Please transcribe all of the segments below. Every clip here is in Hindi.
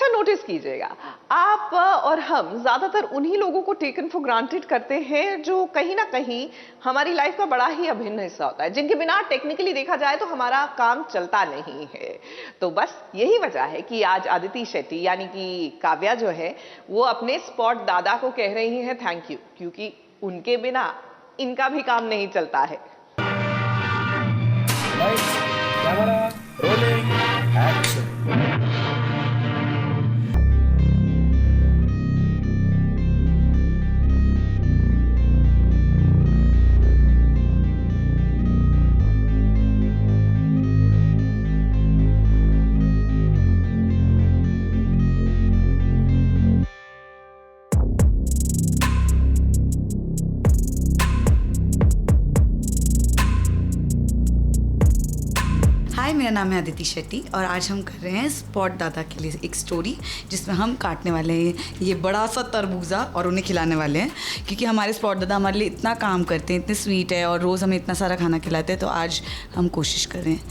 अच्छा नोटिस कीजिएगा, आप और हम ज्यादातर उन्हीं लोगों को टेकन फॉर ग्रांटेड करते हैं जो कहीं ना कहीं हमारी लाइफ का बड़ा ही अभिन्न हिस्सा होता है, जिनके बिना टेक्निकली देखा जाए तो हमारा काम चलता नहीं है। तो बस यही वजह है कि आज अदिति शेट्टी यानी कि काव्या जो है वो अपने स्पॉट दादा को कह रही है थैंक यू, क्योंकि उनके बिना इनका भी काम नहीं चलता है। Camera rolling action. हाय, मेरा नाम है अदिति शेट्टी और आज हम कर रहे हैं स्पॉट दादा के लिए एक स्टोरी जिसमें हम काटने वाले हैं ये बड़ा सा तरबूजा और उन्हें खिलाने वाले हैं, क्योंकि हमारे स्पॉट दादा हमारे लिए इतना काम करते हैं, इतने स्वीट है और रोज़ हमें इतना सारा खाना खिलाते हैं। तो आज हम कोशिश कर रहे हैं।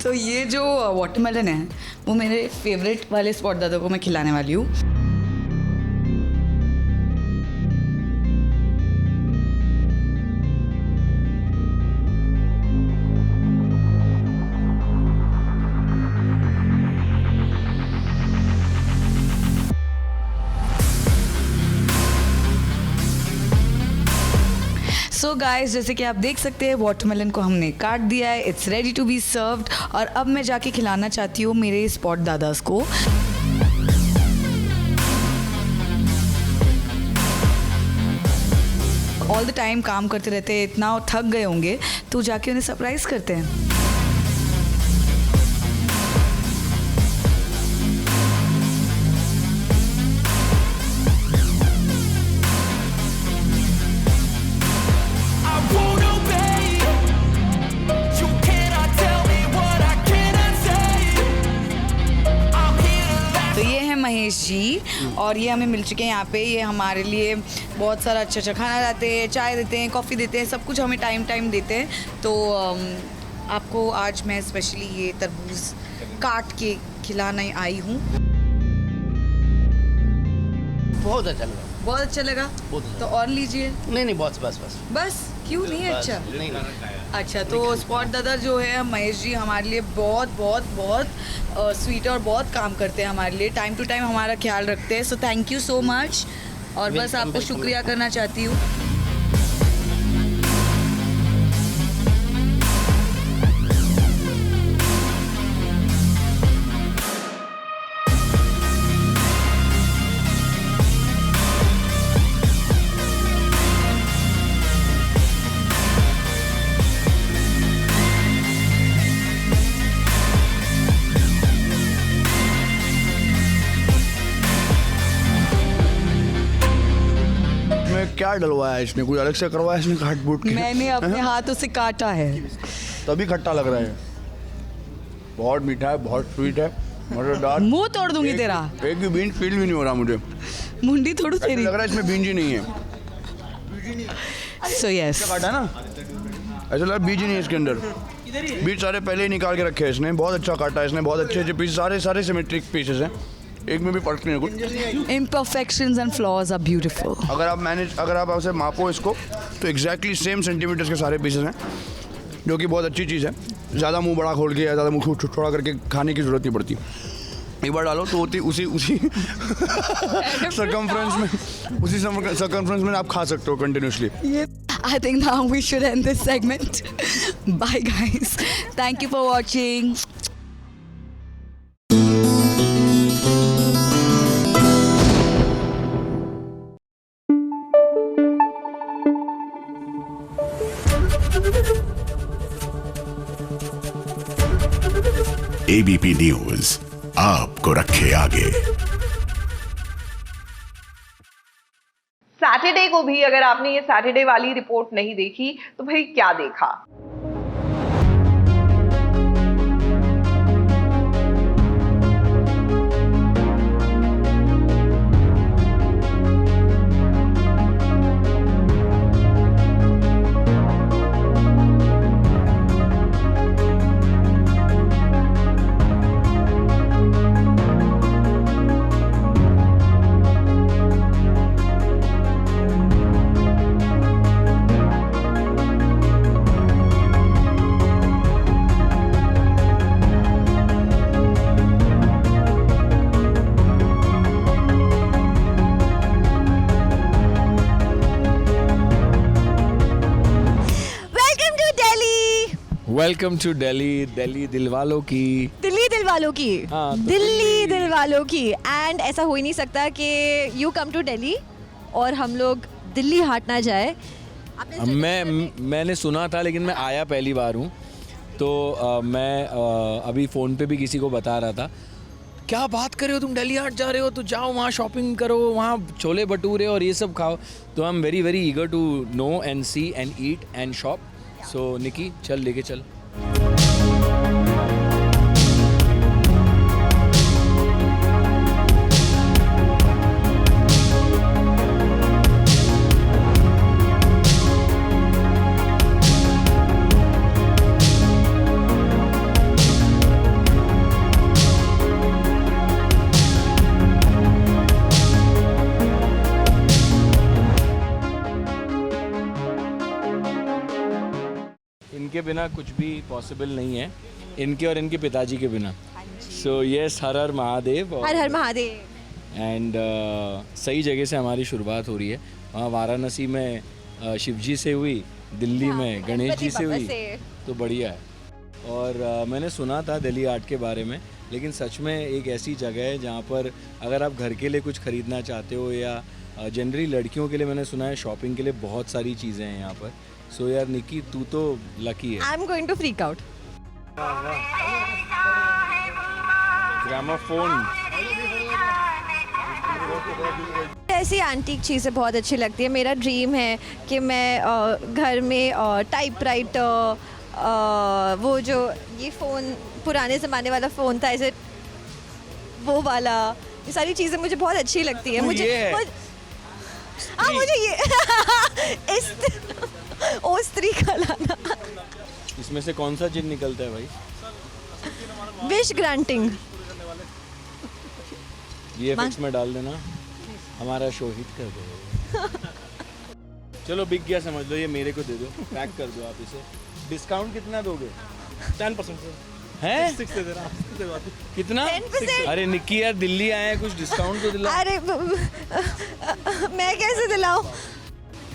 तो ये जो वाटरमेलन है वो मेरे फेवरेट वाले स्पॉट दादा को मैं खिलाने वाली हूँ। सो गाइस, जैसे कि आप देख सकते हैं वाटरमेलन को हमने काट दिया है, it's ready to be served. और अब मैं जाके खिलाना चाहती हूँ मेरे स्पॉट दादास को। ऑल द टाइम काम करते रहते हैं, इतना थक गए होंगे, तो जाके उन्हें सरप्राइज करते हैं। महेश जी और ये हमें मिल चुके हैं यहाँ पे। ये हमारे लिए बहुत सारा अच्छा खाना लाते हैं, चाय देते हैं, कॉफ़ी देते हैं, सब कुछ हमें टाइम देते हैं। तो आपको आज मैं स्पेशली ये तरबूज काट के खिलाने आई हूँ। बहुत अच्छा लगा। बहुत अच्छा लगा। तो और लीजिए। नहीं बस क्यों नहीं अच्छा? नहीं। अच्छा, तो स्पॉट दादा जो है महेश जी हमारे लिए बहुत स्वीट और बहुत काम करते हैं हमारे लिए, टाइम टू टाइम हमारा ख्याल रखते हैं। So thank you so much. और बस आपको शुक्रिया करना चाहती हूँ। क्या डलवाया इसने? कुछ अलग से करवाया इसने काट बूट के? मैंने अपने हाथों से काटा है, तभी खट्टा लग रहा है। बहुत मीठा है, बहुत स्वीट है, मजेदार। मुंह तोड़ दूंगी तेरा। एक भी बीन फील भी नहीं हो रहा मुझे। मुंडी थोड़ी तेरी। लग रहा है इसमें बीज ही नहीं है। सो यस, काटा ना, ऐसा लग रहा है बीज ही नहीं है इसके अंदर। बीज सारे पहले ही निकाल के रखे हैं इसने। बहुत अच्छा काटा है इसने, बहुत अच्छे पीस, सारे सिमेट्रिक पीसेस हैं, एक में भी फर्क नहीं है कुछ। imperfections and flaws are beautiful। अगर आप ऐसे मापो इसको तो एग्जैक्टली सेम सेंटीमीटर्स के सारे पीसेस हैं, जो कि बहुत अच्छी चीज़ है। ज़्यादा मुंह बड़ा खोल के या ज़्यादा मुंह छोटा करके खाने की ज़रूरत नहीं पड़ती। एक बार डालो तो उसी सर्कमफ्रेंस में आप खा सकते हो continuously. I think now we should end this segment. Bye guys. Thank you for watching. ABP news आपको रखे आगे। सैटरडे को भी अगर आपने ये सैटरडे वाली रिपोर्ट नहीं देखी तो भाई क्या देखा। वेलकम टू दिल्ली, दिल्ली दिलवालों की। दिल्ली दिल वालों की। हाँ, तो दिल्ली दिल वालों की। एंड ऐसा हो ही नहीं सकता कि यू कम टू दिल्ली और हम लोग दिल्ली हाट ना जाए। आपने मैंने सुना था लेकिन मैं आया पहली बार हूँ, तो मैं अभी फ़ोन पे भी किसी को बता रहा था, क्या बात कर रहे हो तुम, दिल्ली हाट जा रहे हो, तो जाओ वहाँ शॉपिंग करो, वहाँ छोले भटूरे और ये सब खाओ। तो I am very very eager to know and see and eat and shop. So Nikki चल, लेके चल। इनके बिना कुछ भी पॉसिबल नहीं है, इनके और इनके पिताजी के बिना। So yes, her her Mahadev. Her her Mahadev. And सही जगह से हमारी शुरुआत हो रही है। वहाँ वाराणसी में शिव जी से हुई, दिल्ली में गणेश जी से हुई, तो बढ़िया है। और मैंने सुना था दिल्ली आर्ट के बारे में, लेकिन सच में एक ऐसी जगह है जहाँ पर अगर आप घर के लिए कुछ ख़रीदना चाहते हो या जनरली लड़कियों के लिए मैंने सुना है शॉपिंग के लिए बहुत सारी चीज़ें हैं यहाँ पर। सो यार निकी, तू तो लकी है। I am going to freak out. Gramophone, ऐसी एंटीक चीज़ें बहुत अच्छी लगती है। मेरा ड्रीम है कि मैं घर में टाइपराइटर, वो जो ये फ़ोन पुराने ज़माने वाला फ़ोन था, ऐसे वो वाला, ये सारी चीज़ें मुझे बहुत अच्छी लगती है। मुझे ये ओस्त्री का लाना। इसमें से कौन सा जिन निकलता है भाई? Wish granting. VFX में डाल देना, हमारा शो हिट कर दो। चलो बिक गया समझ लो, ये मेरे को दे दो, पैक कर दो आप इसे। डिस्काउंट कितना दोगे? 10% हैं? 6 दे रहा हूं। कितना? 10%? अरे निक्की यार, दिल्ली आए हैं, कुछ डिस्काउंट तो दिला। अरे मैं कैसे दिलाऊं?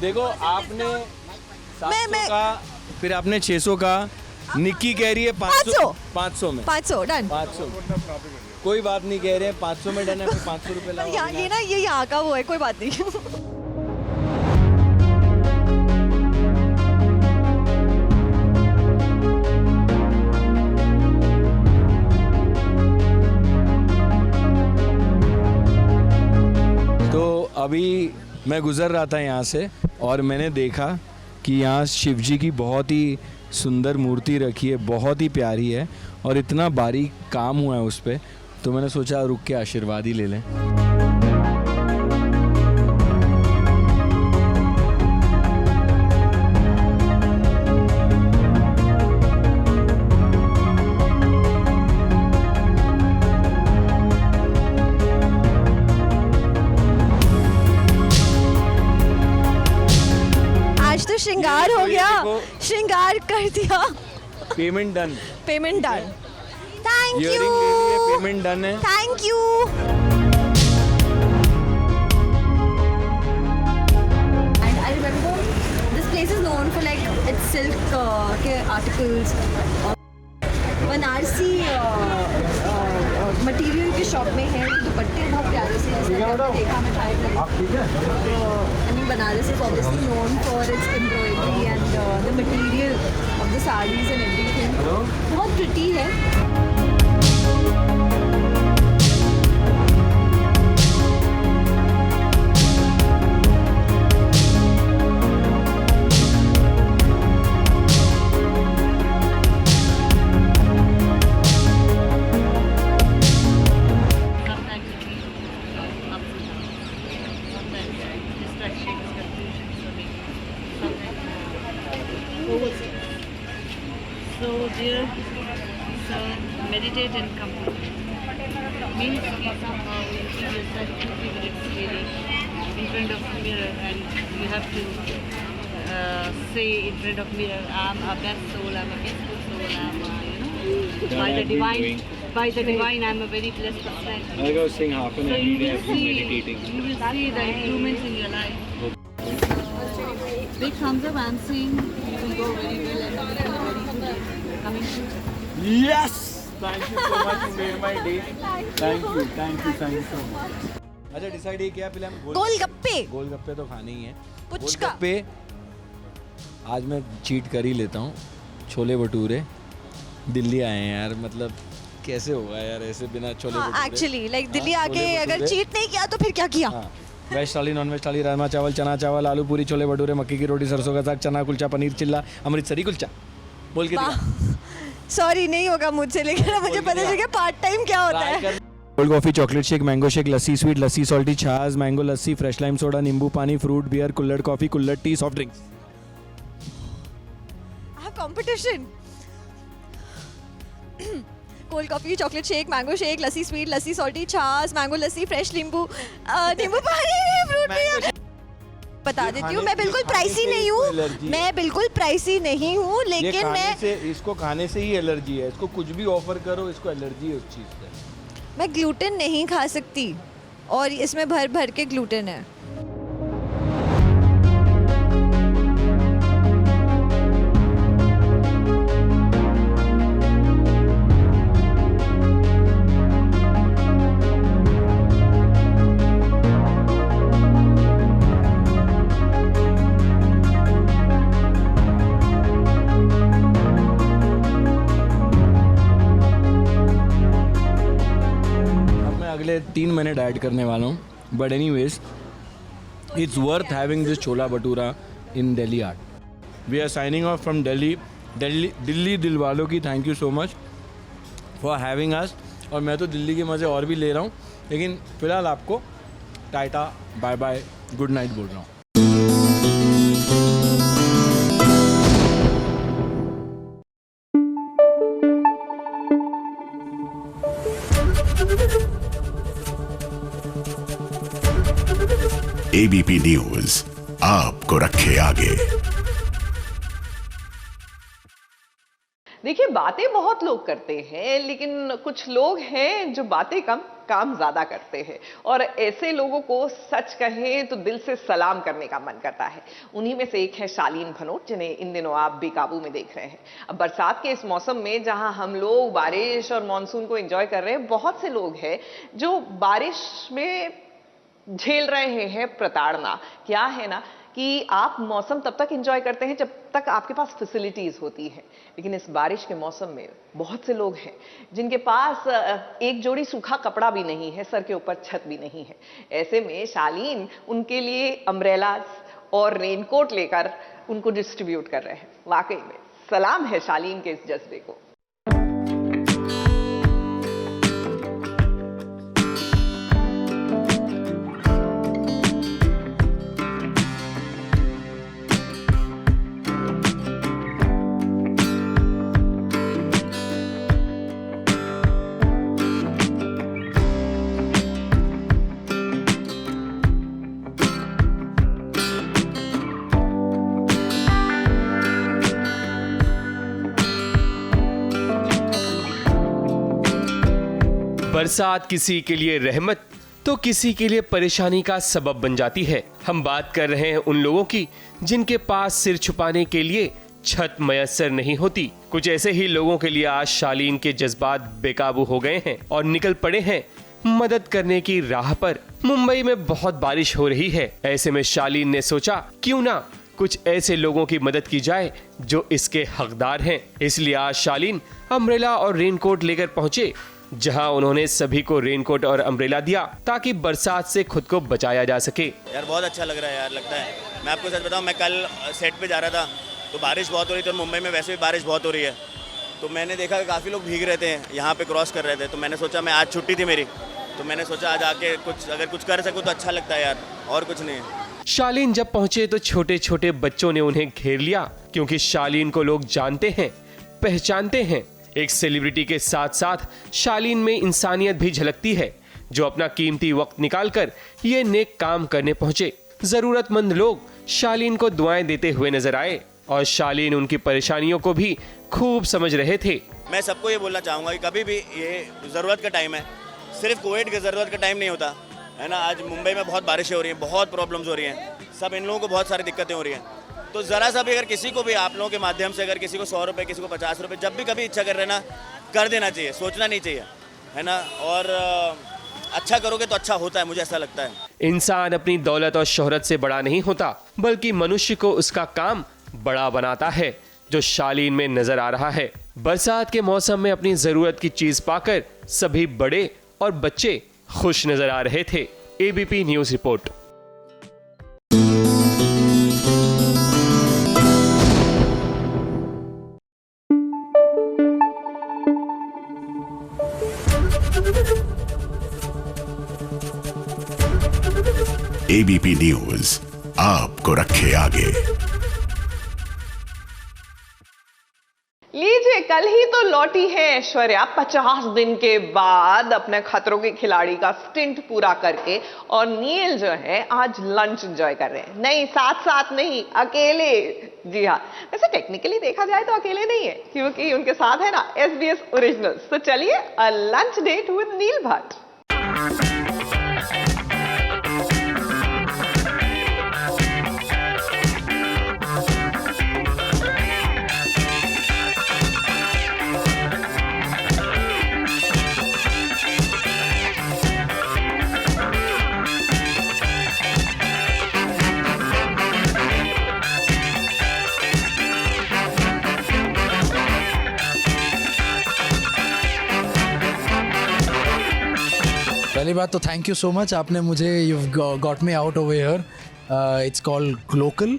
देखो आपने 700 मैं का, फिर आपने 600 का, निक्की कह रही है 500। 500 में 500 डन। 500 कोई बात नहीं, कह रहे हैं 500 में डन है, फिर 500 रुपये लाओ। ये ना, ये यहाँ का वो है, कोई बात नहीं। अभी मैं गुज़र रहा था यहाँ से और मैंने देखा कि यहाँ शिव जी की बहुत ही सुंदर मूर्ति रखी है, बहुत ही प्यारी है और इतना बारीक काम हुआ है उस पर, तो मैंने सोचा रुक के आशीर्वाद ही ले लें। श्रृंगार हो गया, श्रृंगार कर दिया। Payment done. Payment done. Thank you. Payment done है। Thank you. And I remember this place is known for like its silk articles, Banarasi material के शॉप में है। दुपट्टे बहुत प्यारे से, जैसे आपने देखा, मैं ट्राई करी। Banaras is obviously known for its embroidery and the material of the sarees and everything. बहुत pretty है। So dear sir, meditate and come. Means you somehow you give yourself 2-3 minutes really in front of the mirror, and you have to say in front of mirror, I'm a best soul, I'm a peaceful soul, I'm by the divine, I'm a very blessed person. I'll go sing half an hour every day. You will see the improvements in your life. Big thumbs up, I'm seeing you will go very well and you will have a very good day. coming future. Yes! Thank you so much. You made my day. Thank you so much. अच्छा डिसाइड ये किया पहले हम गोलगप्पे तो खाने ही हैं। पुचका। गोलगप्पे आज मैं चीट कर ही लेता हूँ। छोले भटूरे दिल्ली आए हैं यार, मतलब कैसे होगा यार ऐसे बिना छोले भटूरे। एक्चुअली लाइक दिल्ली हाँ, आके छोले अगर भटूरे। चीट नहीं किया तो फिर क्या किया? हाँ, वेज थाली, नॉन वेज थाली, राजमा चावल, चना चावल, आलू पूरी, छोले भटूरे, मक्की की रोटी, सरसों का साग, चना कुलचा, पनीर चिल्ला, अमृतसरी कुलचा। बोल के दिखा। सॉरी नहीं होगा मुझसे, लेकिन मुझे पता चल गया पार्ट टाइम क्या होता है। Cold coffee, chocolate shake, mango shake, lassi sweet, lassi salty, छाछ, mango lassi, fresh lime soda, नींबू पानी, फ्रूट बियर, कुल्हड़ कॉफी, कुल्हड़ tea, soft drinks. Competition. Cold coffee, chocolate shake, mango shake, lassi sweet, lassi salty, छाछ, मैंगो लस्सी, फ्रेश नींबू पानी, फ्रूट बियर। बता देती हूँ मैं बिल्कुल प्राइसी नहीं हूँ, मैं बिल्कुल प्राइसी नहीं हूँ, लेकिन मैं इसको खाने से ही एलर्जी है। इसको कुछ भी ऑफर करो, इसको एलर्जी है उस चीज़ से। मैं ग्लूटेन नहीं खा सकती और इसमें भर भर के ग्लूटेन है। अगले 3 मिनट ऐड करने वाला हूँ, but anyways it's worth having this chola bhatura in Delhi art. We are signing off from Delhi दिल वालों की। Thank you so much for having us. और मैं तो दिल्ली के मज़े और भी ले रहा हूँ, लेकिन फ़िलहाल आपको tata bye bye good night बोल रहा हूँ। ABP न्यूज आपको रखे आगे। देखिए, बातें बहुत लोग करते हैं, लेकिन कुछ लोग हैं जो बातें कम काम ज्यादा करते हैं, और ऐसे लोगों को सच कहें तो दिल से सलाम करने का मन करता है। उन्हीं में से एक है शालीन भनोट, जिन्हें इन दिनों आप बेकाबू में देख रहे हैं। अब बरसात के इस मौसम में जहां हम लोग बारिश और मानसून को एंजॉय कर रहे हैं, बहुत से लोग हैं जो बारिश में झेल रहे हैं प्रताड़ना। क्या है ना कि आप मौसम तब तक एंजॉय करते हैं जब तक आपके पास फैसिलिटीज होती हैं, लेकिन इस बारिश के मौसम में बहुत से लोग हैं जिनके पास एक जोड़ी सूखा कपड़ा भी नहीं है, सर के ऊपर छत भी नहीं है। ऐसे में शालीन उनके लिए अम्ब्रेलास और रेनकोट लेकर उनको डिस्ट्रीब्यूट कर रहे हैं। वाकई में सलाम है शालीन के इस जज्बे को। बरसात किसी के लिए रहमत तो किसी के लिए परेशानी का सबब बन जाती है। हम बात कर रहे हैं उन लोगों की जिनके पास सिर छुपाने के लिए छत मयस्सर नहीं होती। कुछ ऐसे ही लोगों के लिए आज शालीन के जज्बात बेकाबू हो गए हैं और निकल पड़े हैं मदद करने की राह पर। मुंबई में बहुत बारिश हो रही है, ऐसे में शालीन ने सोचा क्यों ना कुछ ऐसे लोगों की मदद की जाए जो इसके हकदार हैं। इसलिए आज शालीन अम्ब्रेला और रेनकोट लेकर पहुंचे, जहां उन्होंने सभी को रेनकोट और अम्ब्रेला दिया ताकि बरसात से खुद को बचाया जा सके। यार बहुत अच्छा लग रहा है यार, लगता है। मैं आपको सच बताऊं, मैं कल सेट पे जा रहा था तो बारिश बहुत हो रही थी और मुंबई में वैसे भी बारिश बहुत हो रही है, तो मैंने देखा कि काफ़ी लोग भीग रहे थे, यहाँ पे क्रॉस कर रहे थे, तो मैंने सोचा, मैं आज छुट्टी थी मेरी, तो मैंने सोचा आज आके अगर कुछ कर सकूँ तो अच्छा लगता है यार, और कुछ नहीं। शालीन जब पहुंचे तो छोटे छोटे बच्चों ने उन्हें घेर लिया, क्योंकि शालीन को लोग जानते हैं, पहचानते हैं। एक सेलिब्रिटी के साथ साथ शालीन में इंसानियत भी झलकती है, जो अपना कीमती वक्त निकालकर ये नेक काम करने पहुंचे। जरूरतमंद लोग शालीन को दुआएं देते हुए नजर आए और शालीन उनकी परेशानियों को भी खूब समझ रहे थे। मैं सबको ये बोलना चाहूँगा कि कभी भी ये ज़रूरत का टाइम है, सिर्फ कोविड की ज़रूरत का टाइम नहीं होता है ना। आज मुंबई में बहुत बारिशें हो रही हैं, बहुत प्रॉब्लम्स हो रही हैं, सब इन लोगों को बहुत सारी दिक्कतें हो रही हैं, तो तो ज़रा सा भी अगर किसी को भी आप लोगों के माध्यम से अगर किसी को 100 रुपये, किसी को 50 रुपये, जब भी कभी इच्छा कर रहे ना, कर देना चाहिए, सोचना नहीं चाहिए, है ना। और अच्छा करोगे तो अच्छा होता है, मुझे ऐसा लगता है। इंसान अपनी दौलत और शोहरत से बड़ा नहीं होता, बल्कि मनुष्य को उसका काम बड़ा बनाता है, जो शालीन में नजर आ रहा है। बरसात के मौसम में अपनी जरूरत की चीज पाकर सभी बड़े और बच्चे खुश नजर आ रहे थे। ABP news report. ABP news आपको रखे आगे। लीजिए, कल ही तो लौटी है ऐश्वर्या 50 दिन के बाद अपने खतरों के खिलाड़ी का स्टिंट पूरा करके, और नील जो है आज लंच एंजॉय कर रहे हैं। नहीं, साथ साथ नहीं, अकेले। जी हाँ, वैसे टेक्निकली देखा जाए तो अकेले नहीं है, क्योंकि उनके साथ है ना SBS ओरिजिनल्स। तो चलिए, a lunch date with Neel Bhatt. पहली बात तो थैंक यू सो मच, आपने मुझे you got me out over here. It's called glocal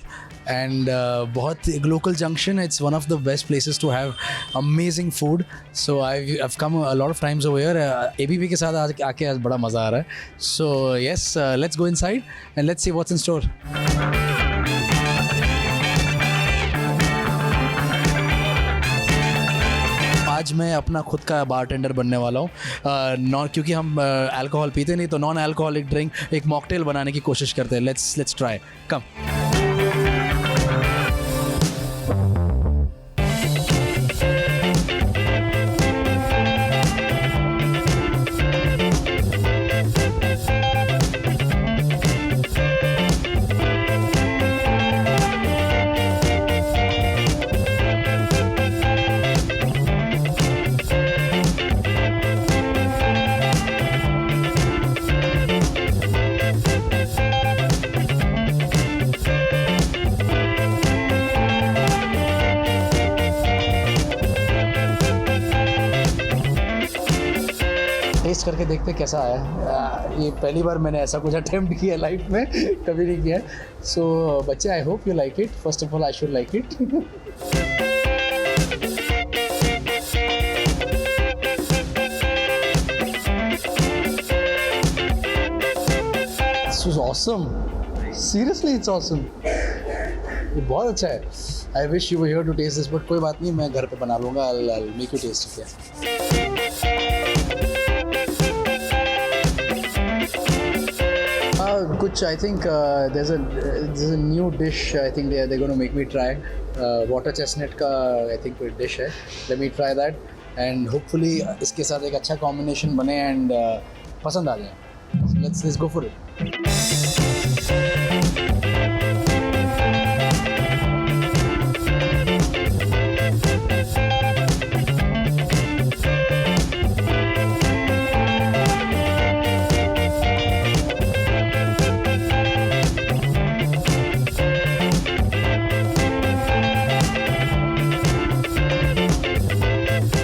and बहुत glocal junction, it's one of the best places to have amazing food. So I have come a lot of times over here. ABP के साथ आज आके आज बड़ा मज़ा आ रहा है। So yes, let's go inside and let's see what's in store. आज मैं अपना खुद का बारटेंडर बनने वाला हूँ। क्योंकि हम अल्कोहल पीते नहीं, तो नॉन अल्कोहलिक ड्रिंक एक मॉकटेल बनाने की कोशिश करते हैं। Let's try, come. टेस्ट करके देखते कैसा आया। ये पहली बार मैंने ऐसा कुछ अटेम्प्ट किया लाइफ में, कभी नहीं किया। सो बच्चे, I hope you like it. First of all I should like it. This was awesome. Seriously, it's awesome. ये बहुत अच्छा है। I wish you were here to taste this, but कोई बात नहीं, मैं घर पे बना लूँगा। I'll make you taste it. कुछ I think there's a new dish I think they're going to make me try. Water chestnut का I think कोई dish है. Let me try that and hopefully इसके साथ एक अच्छा combination बने and पसंद आ जाए। Let's go for it.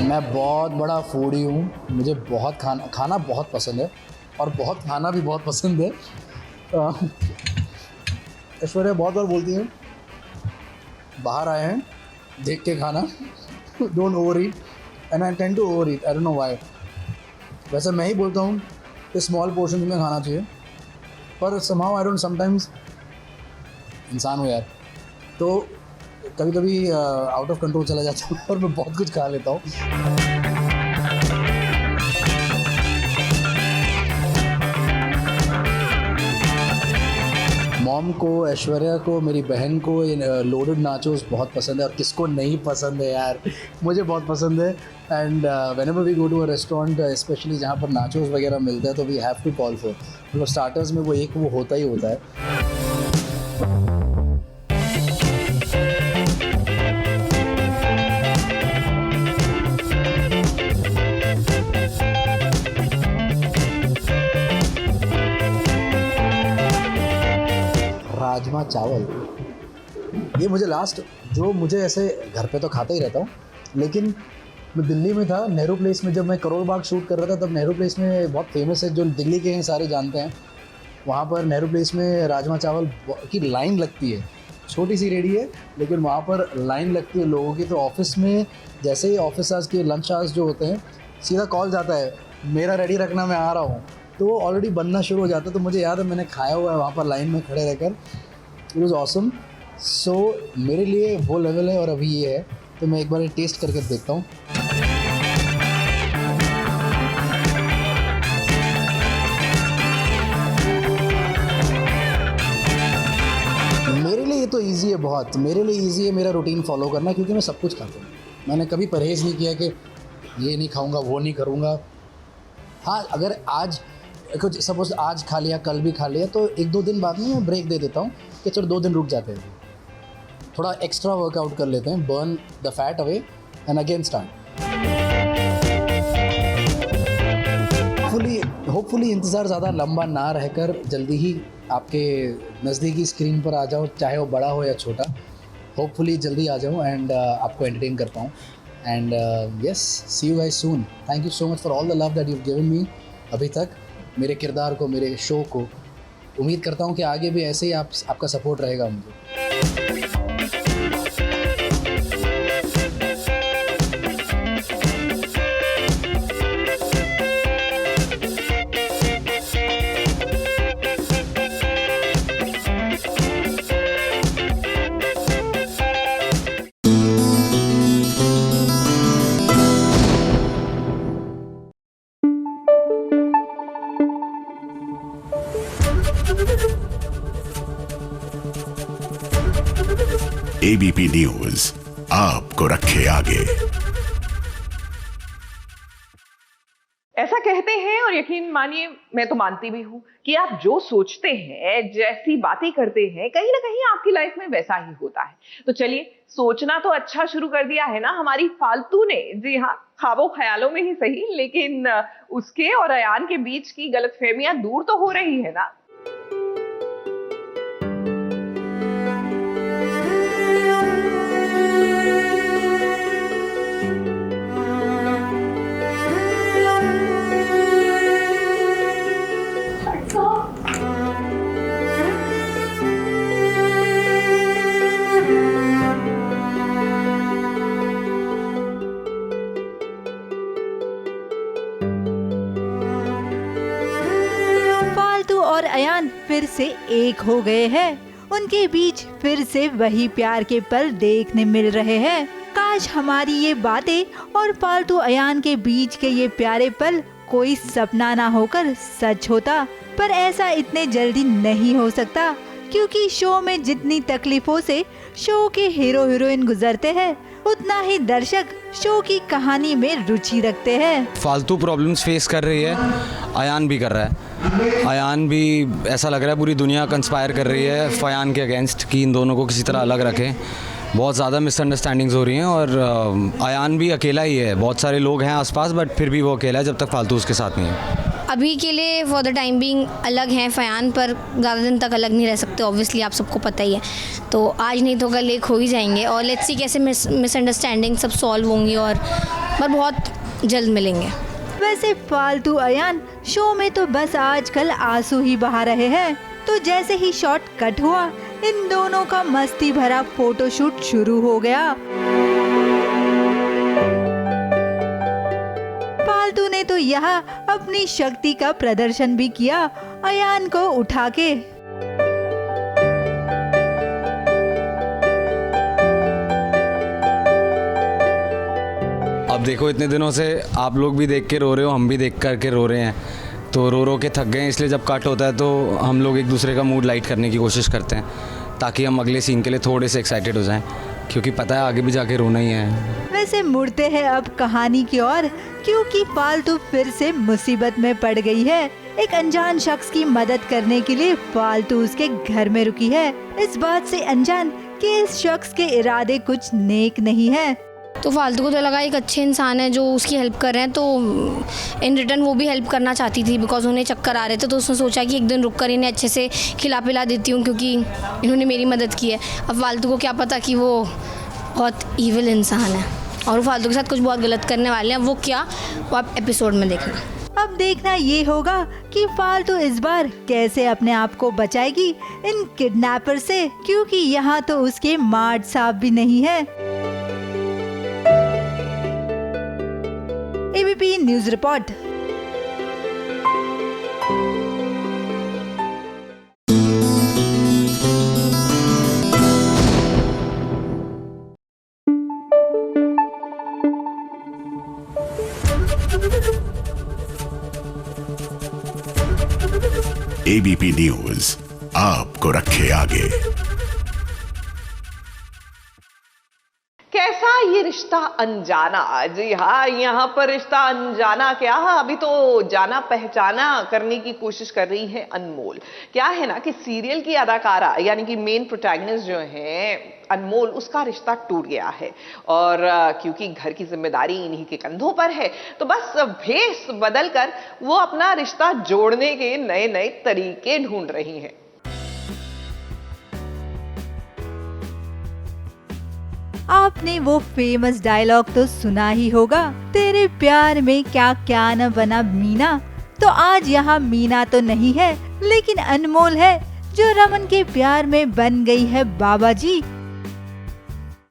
मैं बहुत बड़ा फूडी हूँ, मुझे बहुत खाना बहुत पसंद है और बहुत खाना भी बहुत पसंद है। ऐश्वर्या बहुत बार बोलती है बाहर आए हैं देख के खाना, don't overeat, and I tend to overeat, I don't know why. वैसे मैं ही बोलता हूँ कि स्मॉल पोर्शन में खाना चाहिए, पर समहाउ आई डोंट, समटाइम्स इंसान हूँ यार, तो कभी कभी आउट ऑफ कंट्रोल चला जाता हूँ और मैं बहुत कुछ खा लेता हूँ। मॉम को, ऐश्वर्या को, मेरी बहन को लोडेड नाचोस बहुत पसंद है, और किसको नहीं पसंद है यार, मुझे बहुत पसंद है। And whenever we go to a restaurant, especially जहाँ पर नाचोस वगैरह मिलता है, तो we have to call for, मतलब स्टार्टर्स में वो होता ही होता है। चावल, ये मुझे लास्ट जो मुझे ऐसे घर पे तो खाता ही रहता हूँ, लेकिन मैं दिल्ली में था नेहरू प्लेस में, जब मैं करोड़ बाग शूट कर रहा था तब नेहरू प्लेस में बहुत फेमस है, जो दिल्ली के हैं सारे जानते हैं, वहाँ पर नेहरू प्लेस में राजमा चावल की लाइन लगती है। छोटी सी रेडी है लेकिन वहाँ पर लाइन लगती है लोगों की। तो ऑफिस में जैसे ही ऑफिस आवर्स के लंच आवर्स जो होते हैं, सीधा कॉल जाता है मेरा रेडी रखना, मैं आ रहा हूँ, तो वो ऑलरेडी बनना शुरू हो जाता है। तो मुझे याद है मैंने खाया हुआ है वहाँ पर लाइन में खड़े रहकर, इट वाज ऑसम। सो मेरे लिए वो लेवल है और अभी ये है, तो मैं एक बार टेस्ट करके देखता हूँ। मेरे लिए ये तो इजी है बहुत, मेरे लिए इजी है मेरा रूटीन फॉलो करना, क्योंकि मैं सब कुछ खाता हूँ। मैंने कभी परहेज़ नहीं किया कि ये नहीं खाऊंगा वो नहीं करूँगा। हाँ, अगर आज कुछ सपोज आज खा लिया कल भी खा लिया तो 1-2 दिन बाद में मैं ब्रेक दे देता हूँ कि चलो 2 दिन रुक जाते हैं, थोड़ा एक्स्ट्रा वर्कआउट कर लेते हैं, burn the fat away and again start. Hopefully इंतज़ार ज़्यादा लंबा ना रहकर जल्दी ही आपके नज़दीकी स्क्रीन पर आ जाओ, चाहे वो बड़ा हो या छोटा। होपफुली जल्दी आ जाऊँ एंड आपको एंटरटेन कर पाऊँ। And yes, see you guys soon. Thank you so much for all the love that you have given me अभी तक, मेरे किरदार को, मेरे शो को। उम्मीद करता हूँ कि आगे भी ऐसे ही आपका सपोर्ट रहेगा मुझे। एबीपी न्यूज आपको रखे आगे। ऐसा कहते हैं और यकीन मानिए मैं तो मानती भी हूं कि आप जो सोचते हैं, जैसी बातें करते हैं, कहीं ना कहीं आपकी लाइफ में वैसा ही होता है। तो चलिए, सोचना तो अच्छा शुरू कर दिया है ना हमारी फालतू ने। जी हाँ, ख्वाबों ख्यालों में ही सही, लेकिन उसके और अयान के बीच की गलतफहमियां दूर तो हो रही है ना। और अयान फिर से एक हो गए हैं। उनके बीच फिर से वही प्यार के पल देखने मिल रहे हैं। काश हमारी ये बातें और फालतू अयान के बीच के ये प्यारे पल कोई सपना ना होकर सच होता, पर ऐसा इतने जल्दी नहीं हो सकता, क्योंकि शो में जितनी तकलीफों से शो के हीरो हीरोइन गुजरते हैं, उतना ही दर्शक शो की कहानी में रुचि रखते हैं। फालतू प्रॉब्लम्स फेस कर रही है, अयान भी कर रहा है। अयान भी ऐसा लग रहा है पूरी दुनिया कंस्पायर कर रही है फयान के अगेंस्ट कि इन दोनों को किसी तरह अलग रखें। बहुत ज़्यादा मिसअंडरस्टैंडिंग्स हो रही हैं और अयान भी अकेला ही है। बहुत सारे लोग हैं आसपास, बट फिर भी वो अकेला है जब तक फालतू उसके साथ नहीं है। अभी के लिए फॉर द टाइम बीइंग अलग हैं फयान, पर ज़्यादा दिन तक अलग नहीं रह सकते, ऑब्वियसली आप सबको पता ही है। तो आज नहीं तो कल एक हो ही जाएंगे और लेट्स सी कैसे मिसअंडरस्टैंडिंग सब सॉल्व होंगी और पर बहुत जल्द मिलेंगे। वैसे फालतू अयान शो में तो बस आजकल आंसू ही बहा रहे हैं। तो जैसे ही शॉट कट हुआ, इन दोनों का मस्ती भरा फोटोशूट शुरू हो गया। फालतू ने तो यहाँ अपनी शक्ति का प्रदर्शन भी किया अयान को उठा के। अब देखो, इतने दिनों से आप लोग भी देख के रो रहे हो, हम भी देख करके रो रहे हैं, तो रो रो के थक गए। इसलिए जब कट होता है तो हम लोग एक दूसरे का मूड लाइट करने की कोशिश करते हैं, ताकि हम अगले सीन के लिए थोड़े से एक्साइटेड हो जाएं, क्योंकि पता है आगे भी जाके रोना ही है। वैसे मुड़ते हैं अब कहानी की ओर, क्योंकि फालतू फिर से मुसीबत में पड़ गई है। एक अनजान शख्स की मदद करने के लिए फालतू उसके घर में रुकी है, इस बात से अनजान कि इस शख्स के इरादे कुछ नेक नहीं है। तो फालतू को तो लगा एक अच्छे इंसान है जो उसकी हेल्प कर रहे हैं, तो इन रिटर्न वो भी हेल्प करना चाहती थी बिकॉज उन्हें चक्कर आ रहे थे। तो उसने सोचा कि एक दिन रुक कर इन्हें अच्छे से खिला पिला देती हूँ क्योंकि इन्होंने मेरी मदद की है। अब फालतू को क्या पता कि वो बहुत ईविल इंसान है और वो फालतू के साथ कुछ बहुत गलत करने वाले हैं। वो क्या, वो आप एपिसोड में देखना। अब देखना ये होगा कि फालतू इस बार कैसे अपने आप को बचाएगी इन किडनैपर से, क्योंकि यहाँ तो उसके मार्ड साहब भी नहीं है। ABP news report. ABP news आपको रखे आगे। कैसा ये रिश्ता अनजाना। जी हाँ, यहाँ पर रिश्ता अनजाना क्या, अभी तो जाना पहचाना करने की कोशिश कर रही है अनमोल। क्या है ना कि सीरियल की अदाकारा यानी कि मेन प्रोटैगनिस्ट जो है अनमोल, उसका रिश्ता टूट गया है और क्योंकि घर की जिम्मेदारी इन्हीं के कंधों पर है तो बस भेस बदल कर वो अपना रिश्ता जोड़ने के नए नए तरीके ढूंढ रही हैं। आपने वो फेमस डायलॉग तो सुना ही होगा, तेरे प्यार में क्या क्या न बना मीना। तो आज यहाँ मीना तो नहीं है लेकिन अनमोल है जो रमन के प्यार में बन गई है बाबा जी।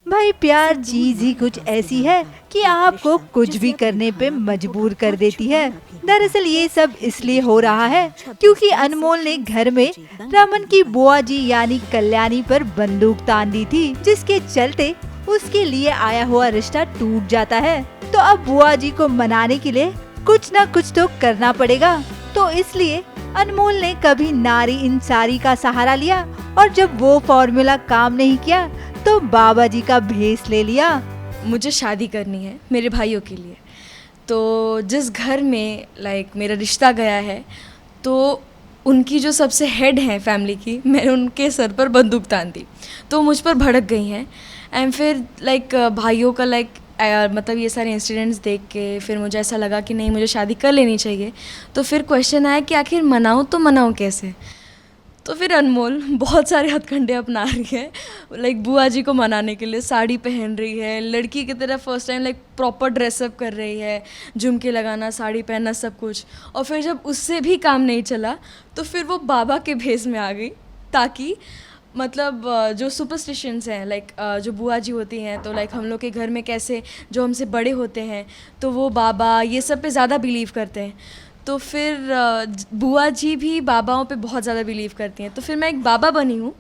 भाई प्यार चीज ही कुछ ऐसी है कि आपको कुछ भी करने पे मजबूर कर देती है। दरअसल ये सब इसलिए हो रहा है क्योंकि अनमोल ने घर में रमन की बुआ जी यानी कल्याणी पर बंदूक तान दी थी, जिसके चलते उसके लिए आया हुआ रिश्ता टूट जाता है। तो अब बुआ जी को मनाने के लिए कुछ न कुछ तो करना पड़ेगा। तो इसलिए अनमोल ने कभी नारी इंसारी का सहारा लिया और जब वो फॉर्मूला काम नहीं किया तो बाबा जी का भेस ले लिया। मुझे शादी करनी है मेरे भाइयों के लिए, तो जिस घर में मेरा रिश्ता गया है तो उनकी जो सबसे हेड हैं फैमिली की, मैंने उनके सर पर बंदूक तान दी तो मुझ पर भड़क गई हैं। एंड फिर भाइयों का मतलब ये सारे इंसिडेंट्स देख के फिर मुझे ऐसा लगा कि नहीं, मुझे शादी कर लेनी चाहिए। तो फिर क्वेश्चन आया कि आखिर मनाऊँ तो मनाऊँ कैसे। तो फिर अनमोल बहुत सारे हथकंडे अपना रही है, बुआ जी को मनाने के लिए साड़ी पहन रही है, लड़की की तरह फर्स्ट टाइम प्रॉपर ड्रेसअप कर रही है, झुमके लगाना, साड़ी पहनना, सब कुछ। और फिर जब उससे भी काम नहीं चला तो फिर वो बाबा के भेस में आ गई, ताकि मतलब जो सुपरस्टिशंस हैं जो बुआ जी होती हैं तो हम लोग के घर में कैसे जो हमसे बड़े होते हैं तो वो बाबा ये सब पे ज़्यादा बिलीव करते हैं। तो फिर बुआ जी भी बाबाओं पे बहुत ज़्यादा बिलीव करती हैं। तो फिर मैं एक बाबा बनी हूँ।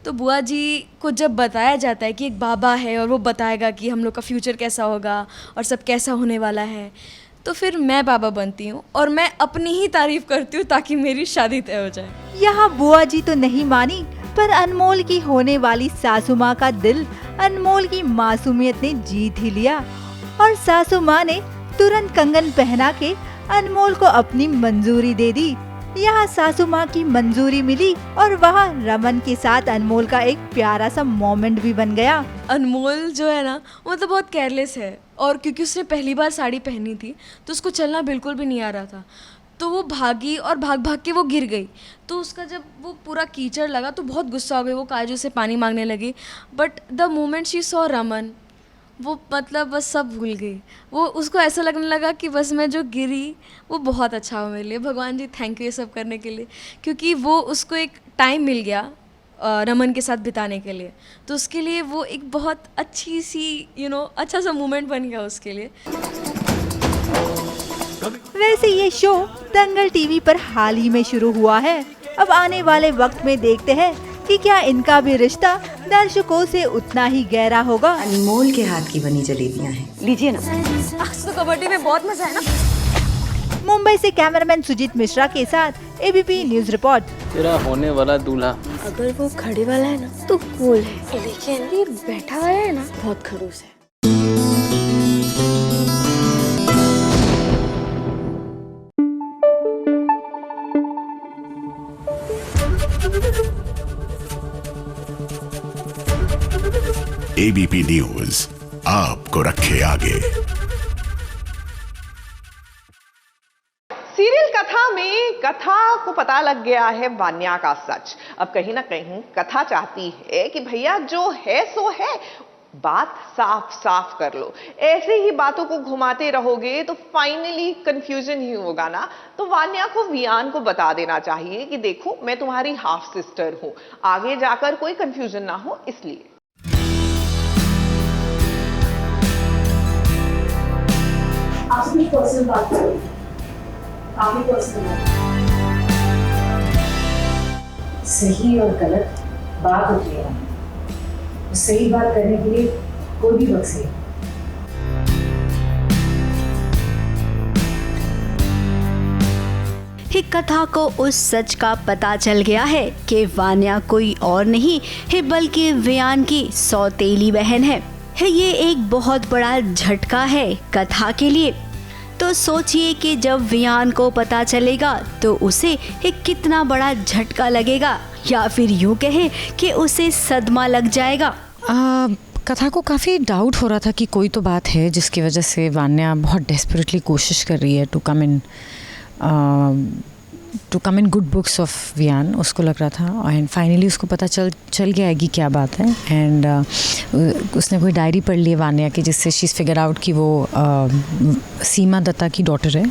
तो बुआ जी को जब बताया जाता है कि एक बाबा है और वो बताएगा कि हम लोग का फ्यूचर कैसा होगा और सब कैसा होने वाला है, तो फिर मैं बाबा बनती हूँ और मैं अपनी ही तारीफ़ करती हूँ ताकि मेरी शादी तय हो जाए। यहाँ बुआ जी तो नहीं मानी पर अनमोल की होने वाली सासू माँ का दिल अनमोल की मासूमियत ने जीत ही लिया और सासू माँ ने तुरंत कंगन पहना के अनमोल को अपनी मंजूरी दे दी। यहाँ सासू माँ की मंजूरी मिली और वहाँ रमन के साथ अनमोल का एक प्यारा सा मोमेंट भी बन गया। अनमोल जो है ना वो तो बहुत केयरलेस है और क्योंकि उसने पहली बार साड़ी पहनी थी तो उसको चलना बिल्कुल भी नहीं आ रहा था। तो वो भागी और भाग भाग के वो गिर गई। तो उसका जब वो पूरा कीचड़ लगा तो बहुत गुस्सा हो गई, वो काजू से पानी मांगने लगी। But the moment she saw Raman, वो मतलब बस सब भूल गई। वो उसको ऐसा लगने लगा कि बस मैं जो गिरी वो बहुत अच्छा हो मेरे लिए। भगवान जी थैंक यू ये सब करने के लिए, क्योंकि वो उसको एक टाइम मिल गया रमन के साथ बिताने के लिए। तो उसके लिए वो एक बहुत अच्छी सी अच्छा सा मोमेंट बन गया उसके लिए। वैसे ये शो दंगल टीवी पर हाल ही में शुरू हुआ है। अब आने वाले वक्त में देखते हैं कि क्या इनका भी रिश्ता दर्शकों से उतना ही गहरा होगा। अनमोल के हाथ की बनी जलेबियाँ हैं, लीजिए ना। आज तो कबड्डी में बहुत मजा है ना। मुंबई से कैमरामैन सुजीत मिश्रा के साथ एबीपी न्यूज रिपोर्ट। तेरा होने वाला दूल्हा अगर वो खड़े वाला है ना तो कूल है, लेकिन ये बैठा हुआ है ना बहुत खड़ूस है। एबीपी न्यूज आपको रखे आगे। सीरियल कथा में कथा को पता लग गया है वान्या का सच। अब कहीं ना कहीं कथा चाहती है कि भैया जो है सो है, बात साफ साफ कर लो। ऐसे ही बातों को घुमाते रहोगे तो फाइनली कंफ्यूजन ही होगा ना। तो वान्या को वियान को बता देना चाहिए कि देखो मैं तुम्हारी हाफ सिस्टर हूं, आगे जाकर कोई कंफ्यूजन ना हो इसलिए। आपसे कुछ पर्सनल बात करें, काफी पर्सनल। सही और गलत बात होती है, सही बात करने के लिए कोई भी वक्त सही। कथा को उस सच का पता चल गया है कि वान्या कोई और नहीं है बल्कि वियान की सौतेली बहन है। ये एक बहुत बड़ा झटका है कथा के लिए। तो सोचिए कि जब वियान को पता चलेगा तो उसे एक कितना बड़ा झटका लगेगा, या फिर यूं कहे कि उसे सदमा लग जाएगा। कथा को काफ़ी डाउट हो रहा था कि कोई तो बात है जिसकी वजह से वान्या बहुत डेस्परेटली कोशिश कर रही है to come in good books of Viaan, उसको लग रहा था। एंड फाइनली उसको पता चल गया है कि क्या बात है। एंड उसने कोई डायरी पढ़ ली है वान्या की, जिससे शी फिगर आउट कि वो सीमा दत्ता की डॉटर है।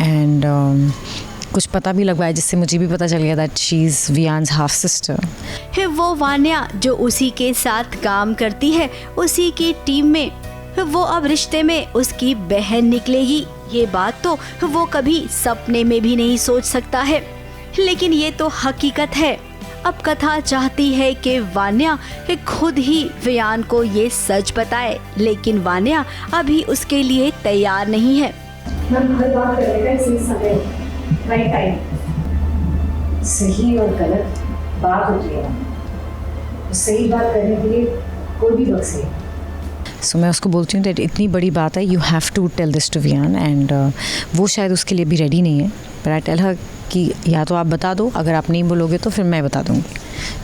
एंड कुछ पता भी लगवाया जिससे मुझे भी पता चल गया that she is Vihaan's half sister. है वो वान्या जो उसी के साथ काम करती है, उसी की टीम में, वो अब रिश्ते में उसकी बहन निकलेगी। ये बात तो वो कभी सपने में भी नहीं सोच सकता है, लेकिन ये तो हकीकत है। अब कथा चाहती है कि वान्या खुद ही वियान को ये सच बताए, लेकिन वान्या अभी उसके लिए तैयार नहीं है। Right time. सही और गलत बात होती है, सही बात करने के लिए कोई भी वक्त सही। सो मैं उसको बोलती हूँ दैट इतनी बड़ी बात है, you have to tell this to Viaan. And वो शायद उसके लिए भी रेडी नहीं है, पर आई टेल हर कि या तो आप बता दो, अगर आप नहीं बोलोगे तो फिर मैं बता दूँगी।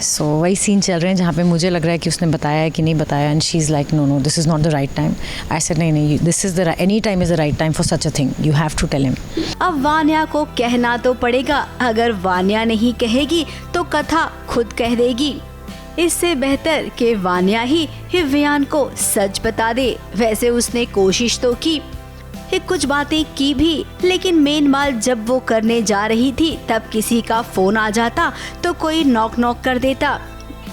सो वही सीन चल रहे हैं जहाँ पे मुझे लग रहा है कि उसने बताया है कि नहीं बताया। And she is like no this is not the right time. I said नहीं, this is the any time is the right time for such a thing, you have to tell him. अब वान्या को कहना तो पड़ेगा, अगर वान्या नहीं कहेगी तो कथा खुद कह देगी। इससे बेहतर कि वान्या ही वियान को सच बता दे। वैसे उसने कोशिश तो की, कुछ बातें की भी, लेकिन मेन माल जब वो करने जा रही थी तब किसी का फोन आ जाता तो कोई नॉक कर देता।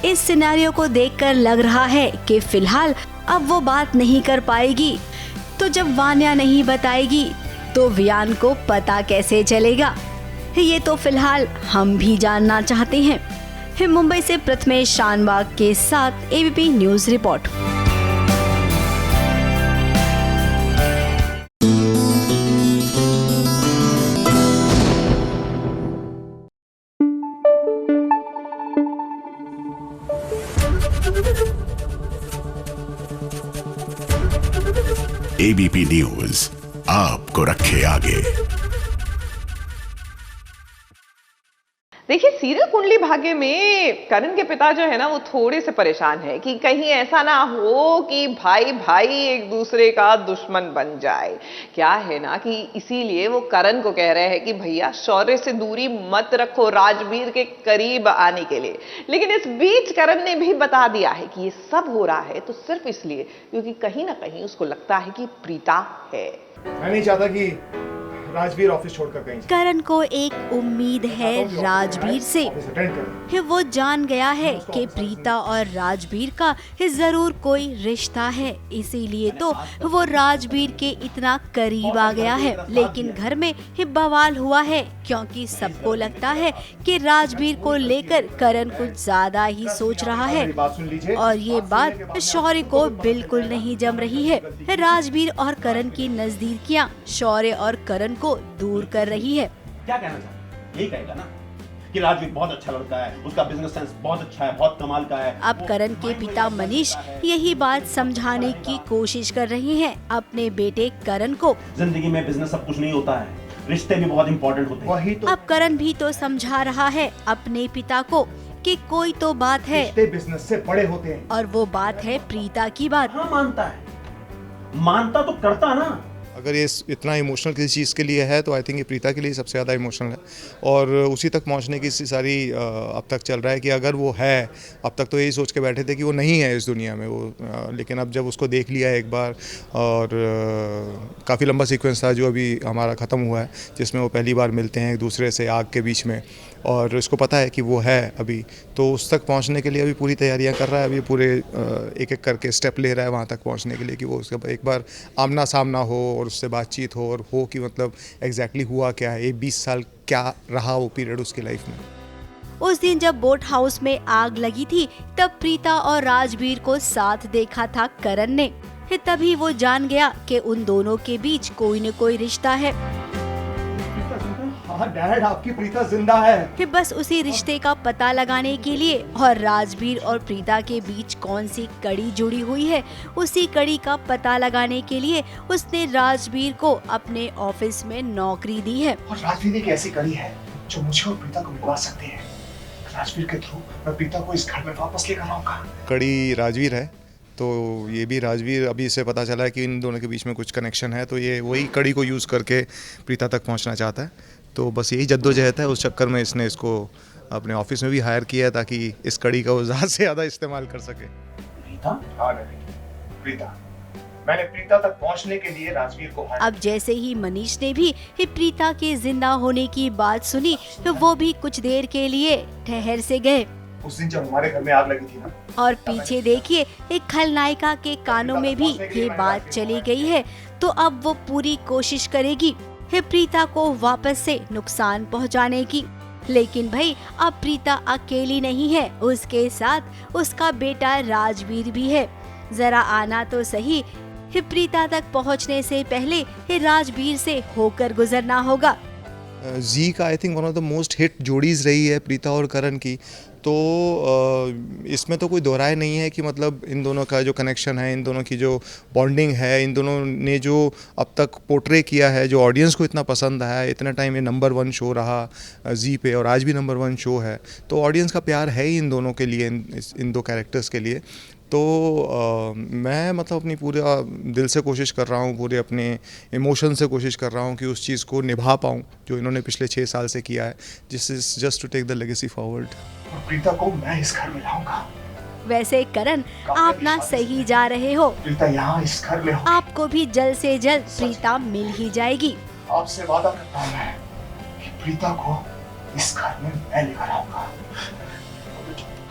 इस सिनेरियो को देखकर लग रहा है कि फिलहाल अब वो बात नहीं कर पाएगी। तो जब वान्या नहीं बताएगी तो वियान को पता कैसे चलेगा? ये तो फिलहाल हम भी जानना चाहते हैं। मुंबई से प्रथमेश शानबाग के साथ ABP news report. ABP news आपको रखे आगे। देखिए, सीरियल कुंडली भाग्य में करण के पिता जो है ना, वो थोड़े से परेशान है कि कहीं ऐसा ना हो कि भाई भाई एक दूसरे का दुश्मन बन जाए। क्या है ना कि इसीलिए वो करण को कह रहे हैं कि भैया शौर्य से दूरी मत रखो राजवीर के करीब आने के लिए। लेकिन इस बीच करण ने भी बता दिया है कि ये सब हो रहा है तो सिर्फ इसलिए क्योंकि कहीं ना कहीं उसको लगता है कि प्रीता है। मैं नहीं चाहता कि राजवीर ऑफिस छोड़कर कहीं जाए। करण को एक उम्मीद है राजवीर से। वो जान गया है कि प्रीता और राजवीर का जरूर कोई रिश्ता है, इसीलिए तो वो राजवीर के इतना करीब आ गया है। लेकिन घर में बवाल हुआ है क्योंकि सबको लगता है कि राजवीर को लेकर करण कुछ ज्यादा ही सोच रहा है और ये बात शौर्य को बिल्कुल नहीं जम रही है। राजवीर और करण की नजदीकियां शौर्य और करण को दूर कर रही है। क्या कहना चाहते? यही कहेगा ना कि राजवीर बहुत अच्छा लड़का है, उसका बिजनेस सेंस बहुत अच्छा है, बहुत कमाल का है। अब करण के पिता मनीष यही बात समझाने की कोशिश कर रहे हैं अपने बेटे करण को। जिंदगी में बिजनेस सब कुछ नहीं होता है, रिश्ते भी बहुत इम्पोर्टेंट होते हैं। अब करण भी तो समझा रहा है अपने पिता को कि कोई तो बात है, रिश्ते बिजनेस से बड़े होते हैं और वो बात है प्रीता की बात। हाँ मानता है, मानता तो करता ना। अगर ये इतना इमोशनल किसी चीज़ के लिए है तो आई थिंक ये प्रीता के लिए सबसे ज़्यादा इमोशनल है, और उसी तक पहुंचने की सारी अब तक चल रहा है कि अगर वो है, अब तक तो यही सोच के बैठे थे कि वो नहीं है इस दुनिया में वो, लेकिन अब जब उसको देख लिया है एक बार, और काफ़ी लंबा सीक्वेंस था जो अभी हमारा ख़त्म हुआ है, जिसमें वो पहली बार मिलते हैं एक दूसरे से आग के बीच में, और इसको पता है कि वो है अभी, तो उस तक पहुंचने के लिए अभी पूरी तैयारियां कर रहा है, अभी पूरे एक एक करके स्टेप ले रहा है वहां तक पहुंचने के लिए, कि वो उसका एक बार आमना सामना हो और उससे बातचीत हो, और हो कि मतलब एग्जैक्टली हुआ क्या है, ये 20 साल क्या रहा वो पीरियड उसकी लाइफ में। उस दिन जब बोट हाउस में आग लगी थी तब प्रीता और राजवीर को साथ देखा था करण ने, तभी वो जान गया कि उन दोनों के बीच कोई न कोई रिश्ता है। हाँ डैड, आपकी प्रीता जिंदा है। फिर बस उसी रिश्ते का पता लगाने के लिए और राजवीर और प्रीता के बीच कौन सी कड़ी जुड़ी हुई है, उसी कड़ी का पता लगाने के लिए उसने राजवीर को अपने ऑफिस में नौकरी दी है। और राजवीर एक ऐसी कड़ी है जो मुझे और प्रीता को मिलवा सकती है। राजवीर के थ्रू मैं प्रीता को इस घर में वापस लेकर आऊंगा। कड़ी राजवीर है, तो ये भी राजवीर, अभी इसे पता चला है कि इन दोनों के बीच में कुछ कनेक्शन है, तो ये वही कड़ी को यूज़ करके प्रीता तक पहुंचना चाहता है। तो बस यही जद्दोजहद है, उस चक्कर में इसने इसको अपने ऑफिस में भी हायर किया है ताकि इस कड़ी का वो ज़्यादा से ज़्यादा इस्तेमाल कर सके। प्रीता? हाँ प्रीता, मैंने प्रीता तक पहुंचने के लिए राजवीर को हायर। अब जैसे ही मनीष ने भी प्रीता के जिंदा होने की बात सुनी तो वो भी कुछ देर के लिए ठहर से गए। उस दिन जब हमारे घर में आग लगी थी ना, और पीछे देखिए एक खलनायिका के कानों में भी ये बात चली गई है, तो अब वो पूरी कोशिश करेगी प्रीता को वापस से नुकसान पहुंचाने की। लेकिन भाई अब प्रीता अकेली नहीं है, उसके साथ उसका बेटा राजवीर भी है। जरा आना तो सही, प्रीता तक पहुंचने से पहले राजवीर से होकर गुजरना होगा। जी का I think one of the most hit जोड़ीज रही है प्रीता और करण की, तो इसमें तो कोई दोहराए नहीं है कि मतलब इन दोनों का जो कनेक्शन है, इन दोनों की जो बॉन्डिंग है, इन दोनों ने जो अब तक पोर्ट्रे किया है, जो ऑडियंस को इतना पसंद आया है, इतना टाइम ये नंबर 1 शो रहा जी पे और आज भी नंबर 1 शो है, तो ऑडियंस का प्यार है ही इन दोनों के लिए, इन दो कैरेक्टर्स के लिए। तो मैं मतलब अपनी पूरा दिल से कोशिश कर रहा हूँ, पूरे अपने इमोशन से कोशिश कर रहा हूँ कि उस चीज़ को निभा पाऊँ जो इन्होंने पिछले 6 साल से किया है, this is just to take the legacy forward. Preeta को मैं इस घर में लाऊंगा। वैसे करण, आप ना सही जा रहे हो, प्रीता यहाँ इस घर में होगी। आपको भी जल्द से जल्द प्रीता मिल ही जाएगी। आपसे वादा करता हूँ मैं कि प्रीता को इस घर में मैं लेकर आऊंगा।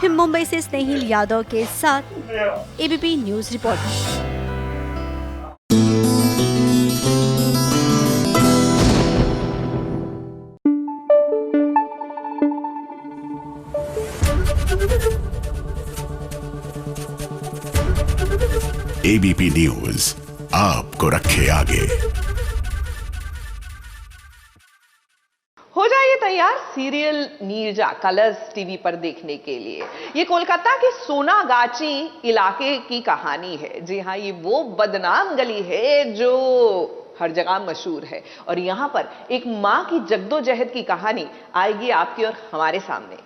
मुंबई से स्नेहिल यादव के साथ ABP news report. ABP news आपको रखे आगे। हो जाइए तैयार सीरियल नीरजा कलर्स टीवी पर देखने के लिए। ये कोलकाता के सोनागाची इलाके की कहानी है। जी हाँ, ये वो बदनाम गली है जो हर जगह मशहूर है, और यहाँ पर एक माँ की जद्दोजहद की कहानी आएगी आपकी और हमारे सामने।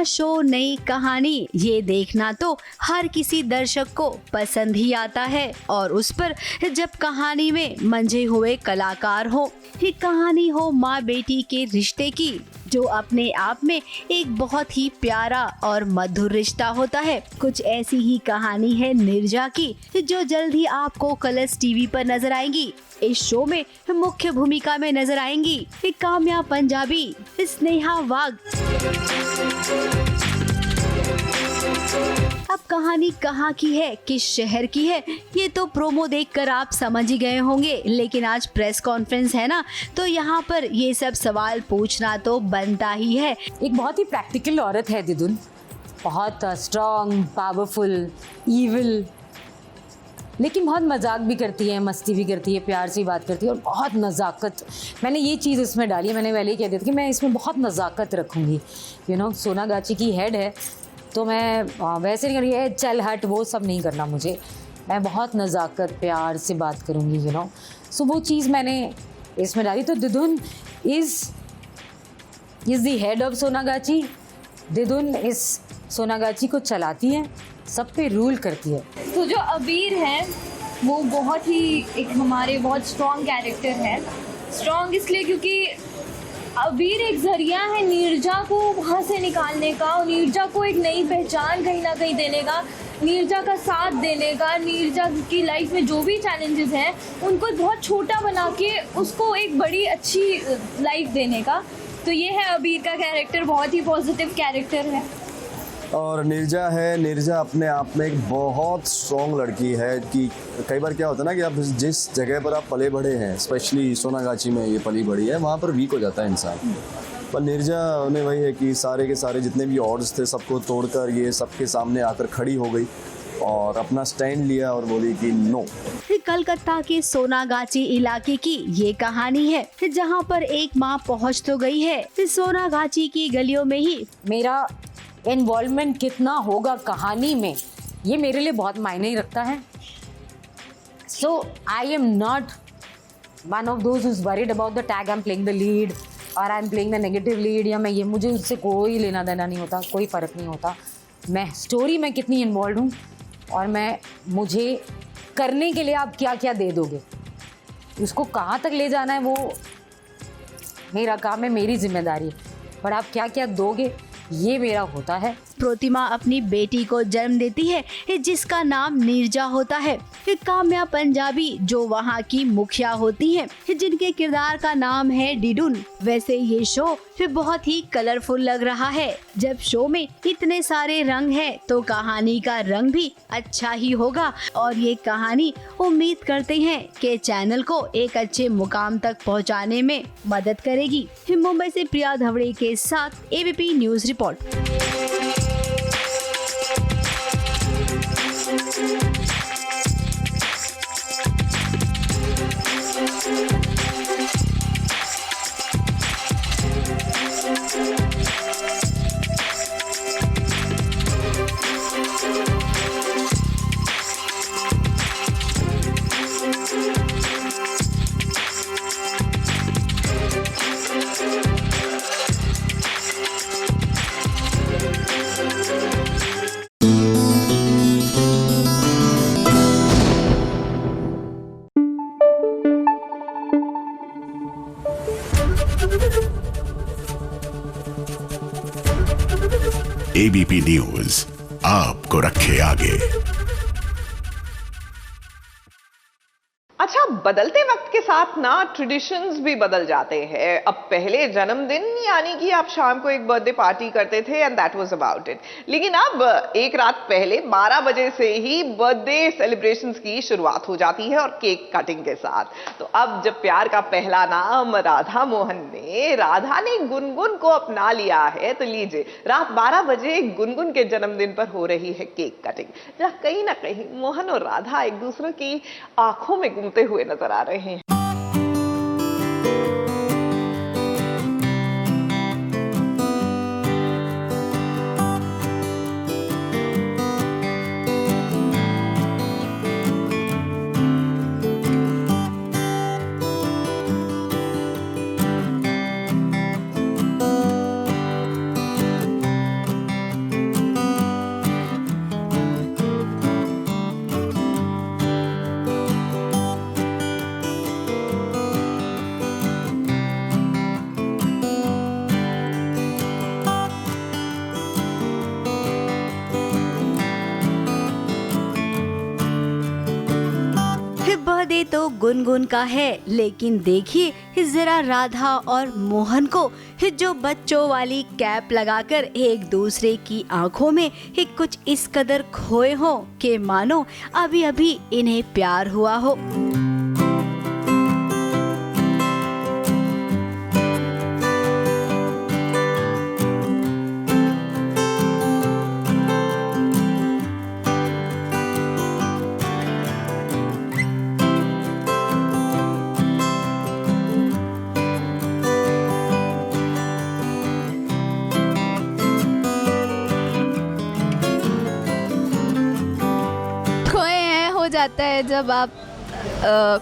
शो, नई कहानी, ये देखना तो हर किसी दर्शक को पसंद ही आता है, और उस पर जब कहानी में मंझे हुए कलाकार हो, ये कहानी हो माँ बेटी के रिश्ते की, जो अपने आप में एक बहुत ही प्यारा और मधुर रिश्ता होता है। कुछ ऐसी ही कहानी है नीरजा की, जो जल्द ही आपको कलर्स टीवी पर नजर आएंगी। इस शो में मुख्य भूमिका में नजर आएंगी एक कामयाब पंजाबी स्नेहा वाघ। अब कहानी कहाँ की है, किस शहर की है, ये तो प्रोमो देखकर आप समझ ही गए होंगे, लेकिन आज प्रेस कॉन्फ्रेंस है ना, तो यहाँ पर ये सब सवाल पूछना तो बनता ही है। एक बहुत ही प्रैक्टिकल औरत है दिदुन, बहुत स्ट्रॉन्ग, पावरफुल, ईविल, लेकिन बहुत मजाक भी करती है, मस्ती भी करती है, प्यार से बात करती है और बहुत नज़ाकत। मैंने ये चीज़ इसमें डाली है, मैंने पहले ही कह दिया था कि मैं इसमें बहुत नज़ाकत रखूँगी। यू नो, सोनागाची की हेड है तो मैं वैसे नहीं करूँगी चल हट वो सब नहीं करना मुझे, मैं बहुत नज़ाकत प्यार से बात करूँगी, यू नो। सो वो चीज़ मैंने इसमें डाली। तो दिदुन इज़ द हेड ऑफ सोनागाची। दिदुन इस सोनागाची को चलाती है, सब पे रूल करती है। तो जो अबीर है वो बहुत ही एक हमारे बहुत स्ट्रॉन्ग कैरेक्टर है। स्ट्रॉन्ग इसलिए क्योंकि अबीर एक ज़रिया है नीरजा को वहाँ से निकालने का, और नीरजा को एक नई पहचान कहीं ना कहीं देने का, नीरजा का साथ देने का, नीरजा की लाइफ में जो भी चैलेंजेस हैं उनको बहुत छोटा बना के उसको एक बड़ी अच्छी लाइफ देने का। तो ये है अबीर का कैरेक्टर, बहुत ही पॉजिटिव कैरेक्टर है। और नीरजा है, नीरजा अपने आप में एक बहुत स्ट्रॉन्ग लड़की है कि कई बार क्या होता है ना कि आप जिस जगह पर आप पले बढ़े हैं, स्पेशली सोनागाची में ये पली बढ़ी है, वहाँ पर वीक हो जाता है इंसान। पर नीरजा ने वही है कि सारे के सारे जितने भी ऑर्ड्स थे सबको तोड़कर ये सबके सामने आकर खड़ी हो गई और अपना स्टैंड लिया और बोली कि नो। कलकत्ता के सोनागाची इलाके की ये कहानी है, जहाँ पर एक माँ पहुँच तो गई है, सोनागाची की गलियों में ही मेरा इन्वॉल्वमेंट कितना होगा कहानी में, ये मेरे लिए बहुत मायने रखता है। So I am not one of those who is worried about the tag I am playing the lead और I am playing the negative lead, या मैं ये, मुझे उससे कोई लेना देना नहीं होता, कोई फ़र्क नहीं होता। मैं स्टोरी में कितनी इन्वॉल्व हूँ और मैं मुझे करने के लिए आप क्या क्या दे दोगे, उसको कहाँ तक ले जाना है वो मेरा काम है, मेरी जिम्मेदारी है, पर आप क्या क्या दोगे ये मेरा होता है। प्रतिमा अपनी बेटी को जन्म देती है जिसका नाम नीरजा होता है। काम्या पंजाबी जो वहाँ की मुखिया होती हैं, जिनके किरदार का नाम है डिडुन। वैसे ये शो बहुत ही कलरफुल लग रहा है। जब शो में इतने सारे रंग हैं तो कहानी का रंग भी अच्छा ही होगा, और ये कहानी उम्मीद करते हैं कि चैनल को एक अच्छे मुकाम तक पहुँचाने में मदद करेगी। मुंबई से प्रिया धवड़े के साथ ABP news report. ABP news आपको रखे आगे। अच्छा, बदलते वक्त के साथ ना ट्रेडिशंस भी बदल जाते हैं। अब पहले जन्मदिन यानी कि आप शाम को एक बर्थडे पार्टी करते थे and that was about it, लेकिन अब एक रात पहले 12 बजे से ही बर्थडे सेलिब्रेशंस की शुरुआत हो जाती है और केक कटिंग के साथ। तो अब जब प्यार का पहला नाम राधा ने गुनगुन को अपना लिया है, तो लीजिए रात 12 बजे गुनगुन के जन्मदिन पर हो रही है केक कटिंग, जहाँ कहीं ना कहीं मोहन और राधा एक दूसरे की आंखों में घूमते हुए नजर आ रहे हैं। बर्थडे तो गुनगुन का है, लेकिन देखिए जरा राधा और मोहन को जो बच्चों वाली कैप लगाकर एक दूसरे की आंखों में कुछ इस कदर खोए हो कि मानो अभी अभी इन्हें प्यार हुआ हो। जाता है जब आप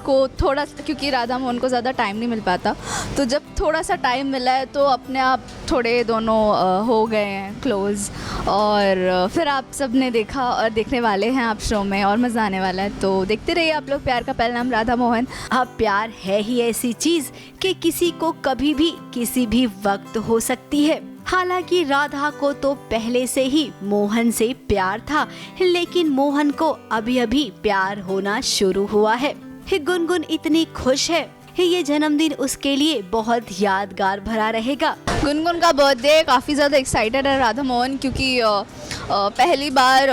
को थोड़ा, क्योंकि राधा मोहन को ज़्यादा टाइम नहीं मिल पाता, तो जब थोड़ा सा टाइम मिला है तो अपने आप थोड़े दोनों हो गए हैं क्लोज़। और फिर आप सब ने देखा और देखने वाले हैं आप शो में, और मज़ा आने वाला है। तो देखते रहिए आप लोग प्यार का पहला नाम राधा मोहन। अब प्यार है ही ऐसी चीज कि किसी को कभी भी किसी भी वक्त हो सकती है। हालांकि राधा को तो पहले से ही मोहन से प्यार था, लेकिन मोहन को अभी अभी प्यार होना शुरू हुआ है। गुनगुन इतनी खुश है, ये जन्मदिन उसके लिए बहुत यादगार भरा रहेगा। गुनगुन का बर्थडे काफ़ी ज़्यादा एक्साइटेड है राधा मोहन, क्योंकि पहली बार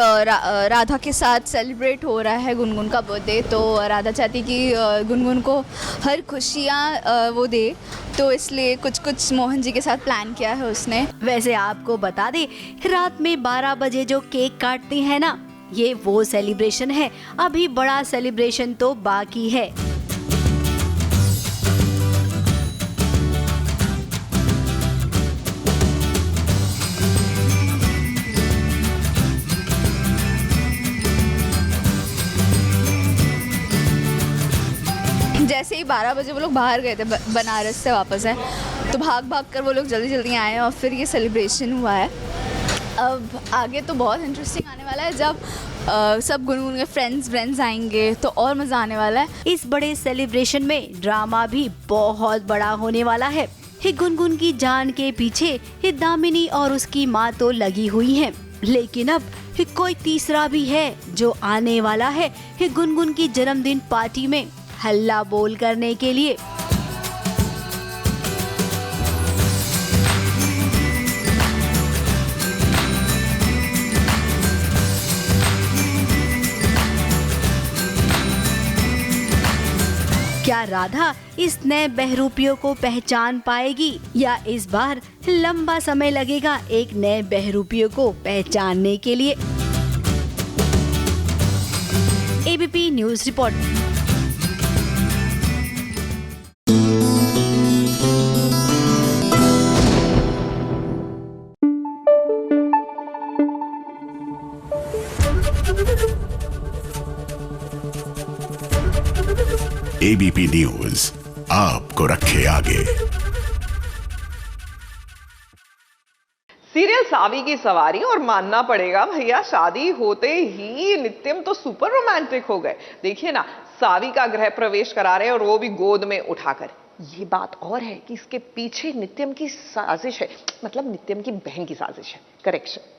राधा के साथ सेलिब्रेट हो रहा है गुनगुन का बर्थडे। तो राधा चाहती कि गुनगुन को हर खुशियाँ वो दे, तो इसलिए कुछ मोहन जी के साथ प्लान किया है उसने। वैसे आपको बता दे, रात में 12 बजे जो केक काटते हैं ना, ये वो सेलिब्रेशन है। अभी बड़ा सेलिब्रेशन तो बाकी है। जैसे ही 12 बजे वो लोग बाहर गए थे बनारस से वापस है, तो भाग कर वो लोग जल्दी आए और फिर ये सेलिब्रेशन हुआ है। अब आगे तो बहुत इंटरेस्टिंग आने वाला है, जब सब गुनगुन के फ्रेंड्स आएंगे तो और मज़ा आने वाला है। इस बड़े सेलिब्रेशन में ड्रामा भी बहुत बड़ा होने वाला है। गुनगुन की जान के पीछे दामिनी और उसकी माँ तो लगी हुई हैं, लेकिन अब कोई तीसरा भी है जो आने वाला है गुनगुन की जन्मदिन पार्टी में हल्ला बोल करने के लिए। क्या राधा इस नए बहरूपियों को पहचान पाएगी, या इस बार लंबा समय लगेगा एक नए बहरूपियों को पहचानने के लिए? ABP news report. ABP news आपको रखे आगे। सीरियल सावी की सवारी, और मानना पड़ेगा भैया, शादी होते ही नित्यम तो सुपर रोमांटिक हो गए। देखिए ना, सावी का गृह प्रवेश करा रहे और वो भी गोद में उठाकर। ये बात और है कि इसके पीछे नित्यम की साजिश है, मतलब नित्यम की बहन की साजिश है। करेक्शन।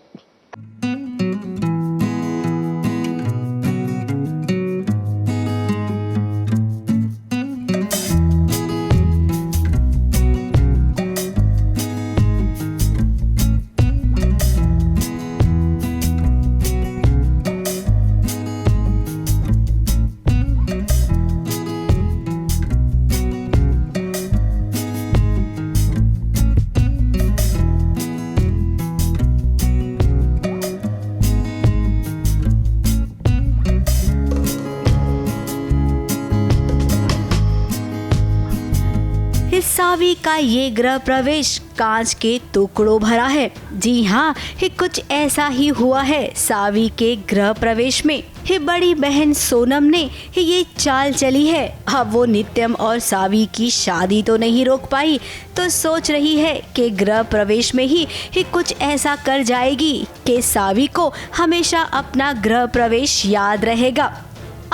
सावी का ये गृह प्रवेश कांच के टुकड़ों भरा है। जी हाँ, कुछ ऐसा ही हुआ है सावी के गृह प्रवेश में। बड़ी बहन सोनम ने ये चाल चली है। अब वो नित्यम और सावी की शादी तो नहीं रोक पाई, तो सोच रही है कि गृह प्रवेश में ही कुछ ऐसा कर जाएगी कि सावी को हमेशा अपना गृह प्रवेश याद रहेगा।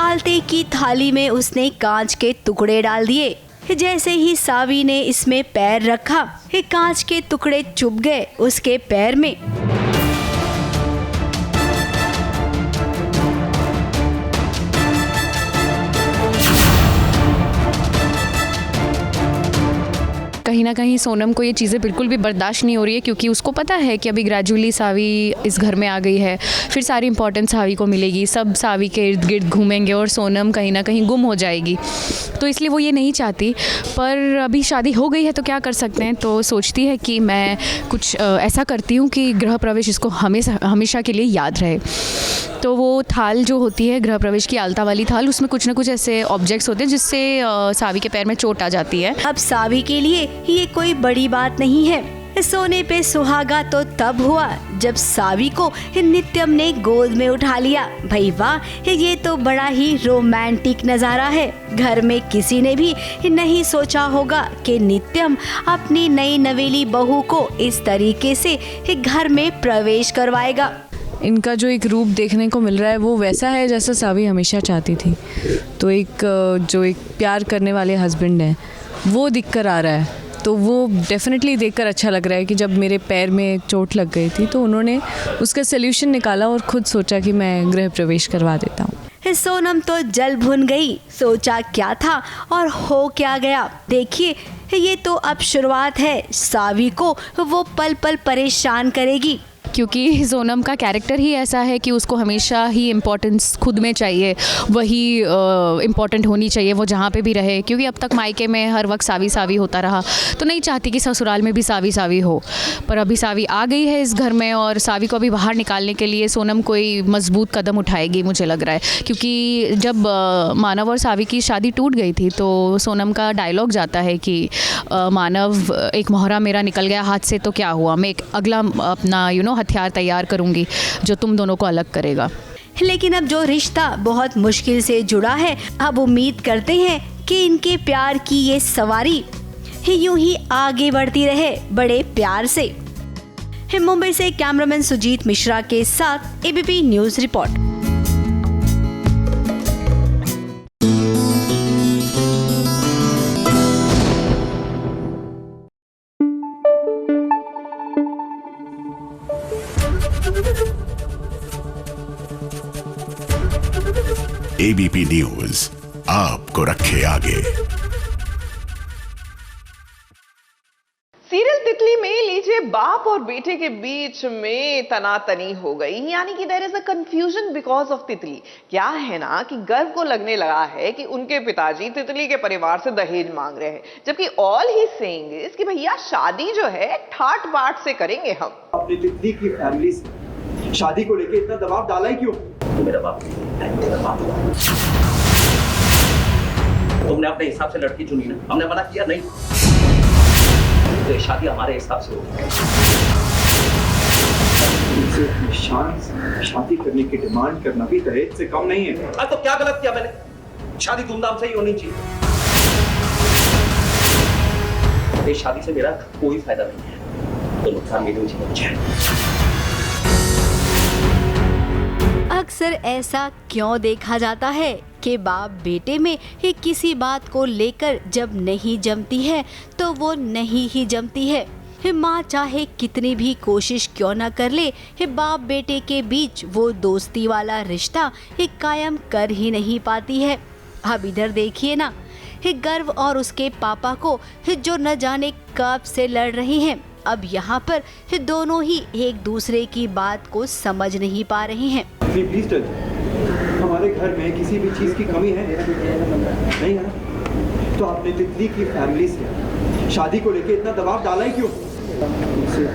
आलते की थाली में उसने कांच के टुकड़े डाल दिए। जैसे ही सावी ने इसमें पैर रखा, कांच के टुकड़े चुभ गए उसके पैर में। कहीं ना कहीं सोनम को ये चीज़ें बिल्कुल भी बर्दाश्त नहीं हो रही है, क्योंकि उसको पता है कि अभी ग्रेजुअली सावी इस घर में आ गई है, फिर सारी इंपॉर्टेंस सावी को मिलेगी, सब सावी के इर्द गिर्द घूमेंगे और सोनम कहीं ना कहीं गुम हो जाएगी। तो इसलिए वो ये नहीं चाहती, पर अभी शादी हो गई है तो क्या कर सकते हैं। तो सोचती है कि मैं कुछ ऐसा करती हूँ कि गृह प्रवेश इसको हमेशा के लिए याद रहे। तो वो थाल जो होती है गृह प्रवेश की, आलता वाली थाल, उसमें कुछ ना कुछ ऐसे ऑब्जेक्ट्स होते हैं जिससे सावी के पैर में चोट आ जाती है। अब सावी के लिए ये कोई बड़ी बात नहीं है, सोने पे सुहागा तो तब हुआ जब सावी को नित्यम ने गोद में उठा लिया। भाई वाह, ये तो बड़ा ही रोमांटिक नज़ारा है। घर में किसी ने भी नहीं सोचा होगा कि नित्यम अपनी नई नवेली बहू को इस तरीके से घर में प्रवेश करवाएगा। इनका जो एक रूप देखने को मिल रहा है वो वैसा है जैसा सावी हमेशा चाहती थी। तो जो एक प्यार करने वाले हस्बैंड हैं वो दिख कर आ रहा है। तो वो डेफिनेटली देखकर अच्छा लग रहा है कि जब मेरे पैर में चोट लग गई थी तो उन्होंने उसका सल्यूशन निकाला और खुद सोचा कि मैं गृह प्रवेश करवा देता हूँ। सोनम तो जल भुन गई, सोचा क्या था और हो क्या गया। देखिए, ये तो अब शुरुआत है, सावी को वो पल पल परेशान करेगी। क्योंकि सोनम का कैरेक्टर ही ऐसा है कि उसको हमेशा ही इम्पोर्टेंस खुद में चाहिए, वही इम्पोर्टेंट होनी चाहिए वो जहाँ पे भी रहे। क्योंकि अब तक मायके में हर वक्त सावी सावी होता रहा, तो नहीं चाहती कि ससुराल में भी सावी सावी हो। पर अभी सावी आ गई है इस घर में और सावी को अभी बाहर निकालने के लिए सोनम कोई मजबूत कदम उठाएगी, मुझे लग रहा है। क्योंकि जब मानव और सावी की शादी टूट गई थी तो सोनम का डायलॉग जाता है कि मानव, एक मोहरा मेरा निकल गया हाथ से तो क्या हुआ, मैं एक अगला अपना हथियार तैयार करूंगी जो तुम दोनों को अलग करेगा। लेकिन अब जो रिश्ता बहुत मुश्किल से जुड़ा है, अब उम्मीद करते हैं कि इनके प्यार की ये सवारी यूं ही आगे बढ़ती रहे बड़े प्यार से। मुंबई से कैमरामैन सुजीत मिश्रा के साथ ABP news report. ABP news आपको रखे आगे। सीरियल तितली में लीजिए बाप और बेटे के बीच में तनातनी हो गई, यानी कि there is a confusion because of Titli. क्या है ना कि गर्व को लगने लगा है कि उनके पिताजी तितली के परिवार से दहेज मांग रहे हैं, जबकि ऑल ही सेइंग इज कि भैया शादी जो है ठाट बाट से करेंगे हम। अपनी तितली की फैमिली से शादी को लेके इतना दबाव डाला ही क्यों? तो मेरा बाप तुमने अपने हिसाब से लड़की चुनी ना, हमने मना किया नहीं, तो शादी हमारे हिसाब से होगी। शादी करने की डिमांड करना भी दहेज से कम नहीं है। तो क्या गलत किया मैंने? शादी धूमधाम से ही होनी चाहिए। इस शादी से मेरा कोई फायदा नहीं है, तो नुकसान मेरे मुझे है। अक्सर ऐसा क्यों देखा जाता है कि बाप बेटे में ही किसी बात को लेकर जब नहीं जमती है तो वो नहीं ही जमती है। माँ चाहे कितनी भी कोशिश क्यों न कर ले, बाप बेटे के बीच वो दोस्ती वाला रिश्ता कायम कर ही नहीं पाती है। अब इधर देखिए ना, गर्व और उसके पापा को जो न जाने कब से लड़ रही हैं। अब यहाँ पर दोनों ही एक दूसरे की बात को समझ नहीं पा रहे हैं। प्लीज हमारे घर में किसी भी चीज की कमी है नहीं है ना? तो आपने तितली की फैमिली से शादी को लेके इतना दबाव डाला ही क्यों? उनसे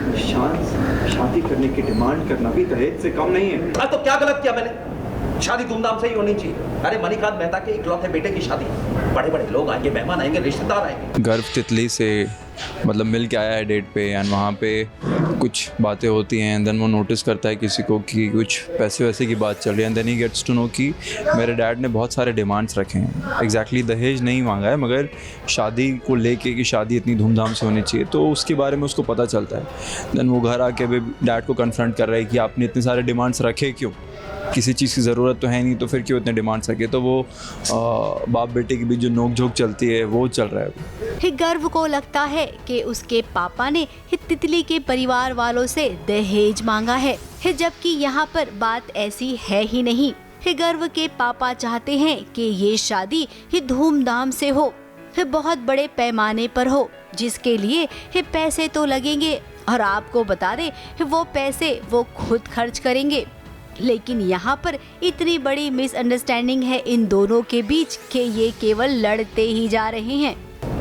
शादी करने की डिमांड करना भी दहेज से कम नहीं है। तो क्या गलत किया मैंने? शादी धूमधाम से ही होनी चाहिए। अरे मणिकांत मेहता के इकलौते बेटे की शादी, बड़े बड़े लोग आएंगे, मेहमान आएंगे, रिश्तेदार आएंगे। गर्व तितली से मतलब मिल के आया है डेट पे, एंड वहाँ पे कुछ बातें होती हैं, देन वो नोटिस करता है किसी को कि कुछ पैसे वैसे की बात चल रही है, and then he gets to know कि मेरे डैड ने बहुत सारे डिमांड्स रखे हैं। एग्जैक्टली दहेज नहीं मांगा है, मगर शादी को लेके कि शादी इतनी धूमधाम से होनी चाहिए, तो उसके बारे में उसको पता चलता है। देन वो घर आके भी डैड को कन्फ्रंट कर रहा है कि आपने इतने सारे डिमांड्स रखे क्यों? किसी चीज़ की ज़रूरत तो है नहीं, तो फिर क्यों इतने डिमांड्स रखे? तो वो बाप बेटे के बीच जो नोक झोंक चलती है वो चल रहा है। गर्व को लगता है कि उसके पापा ने तितली के परिवार वालों से दहेज मांगा है, जबकि यहाँ पर बात ऐसी है ही नहीं। गर्व के पापा चाहते हैं कि ये शादी धूमधाम से हो, बहुत बड़े पैमाने पर हो, जिसके लिए पैसे तो लगेंगे, और आपको बता दें वो पैसे वो खुद खर्च करेंगे। लेकिन यहाँ पर इतनी बड़ी मिसअंडरस्टैंडिंग है इन दोनों के बीच कि ये केवल लड़ते ही जा रहे हैं।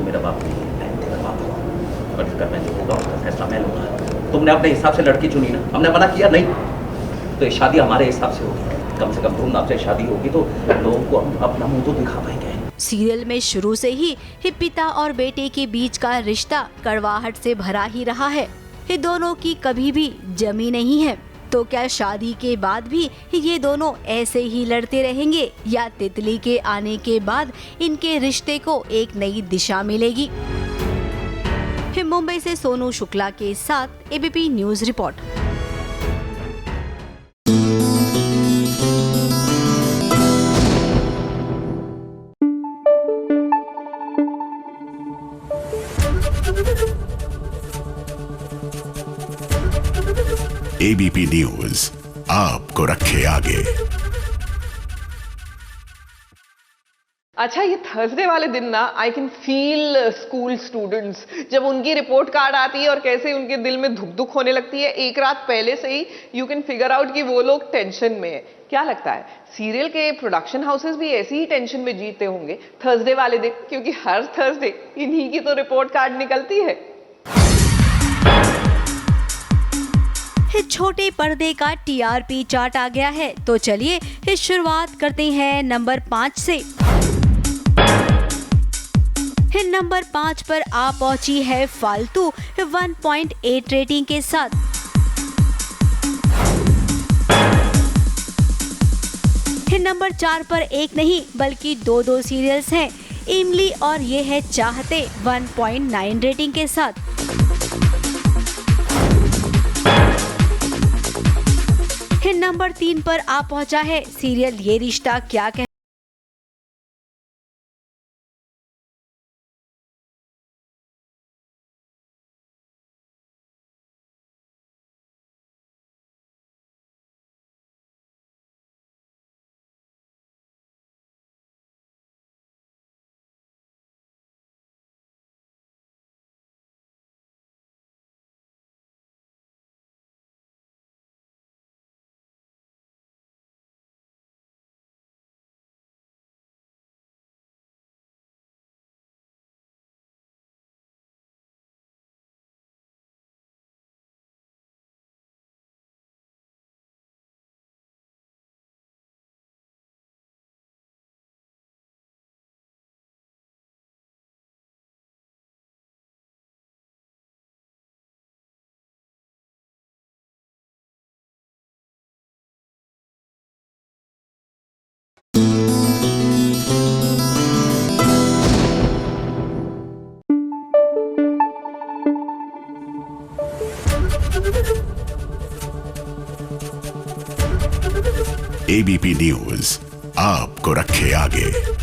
मेरा बाप तेरा बाप होगा, और इसका मैं जो होगा उसका फैसला मैं लूंगा। तुमने अपने हिसाब से लड़की चुनी ना, हमने मना किया नहीं, तो ये शादी हमारे हिसाब से होगी। कम से कम धूमधाम से शादी होगी तो लोगों को हम अपना मुंह तो दिखा पाएंगे। सीरियल में शुरू से ही पिता और बेटे के बीच का रिश्ता कड़वाहट से भरा ही रहा है। ये दोनों की कभी भी जमी नहीं है। तो क्या शादी के बाद भी ये दोनों ऐसे ही लड़ते रहेंगे या तितली के आने के बाद इनके रिश्ते को एक नई दिशा मिलेगी? मुंबई से सोनू शुक्ला के साथ ABP news report. ABP news आपको रखे आगे। अच्छा, ये थर्सडे वाले दिन ना I can feel school students जब उनकी रिपोर्ट कार्ड आती है और कैसे उनके दिल में धुक धुक होने लगती है। एक रात पहले से ही यू कैन फिगर आउट कि वो लोग टेंशन में है। क्या लगता है सीरियल के प्रोडक्शन हाउसेस भी ऐसी ही टेंशन में जीते होंगे थर्सडे वाले दिन, क्योंकि हर थर्सडे इन्हीं की तो रिपोर्ट कार्ड निकलती है। छोटे पर्दे का टीआरपी चार्ट आ गया है, तो चलिए शुरुआत करते हैं नंबर 5 से। नंबर 5 पर आ पहुंची है फालतू 1.8 रेटिंग के साथ। नंबर 4 पर एक नहीं बल्कि दो सीरियल्स हैं, इमली और ये है चाहते 1.9 रेटिंग के साथ। नंबर 3 पर आ पहुंचा है सीरियल ये रिश्ता क्या कहता। एबीपी न्यूज आपको रखे आगे।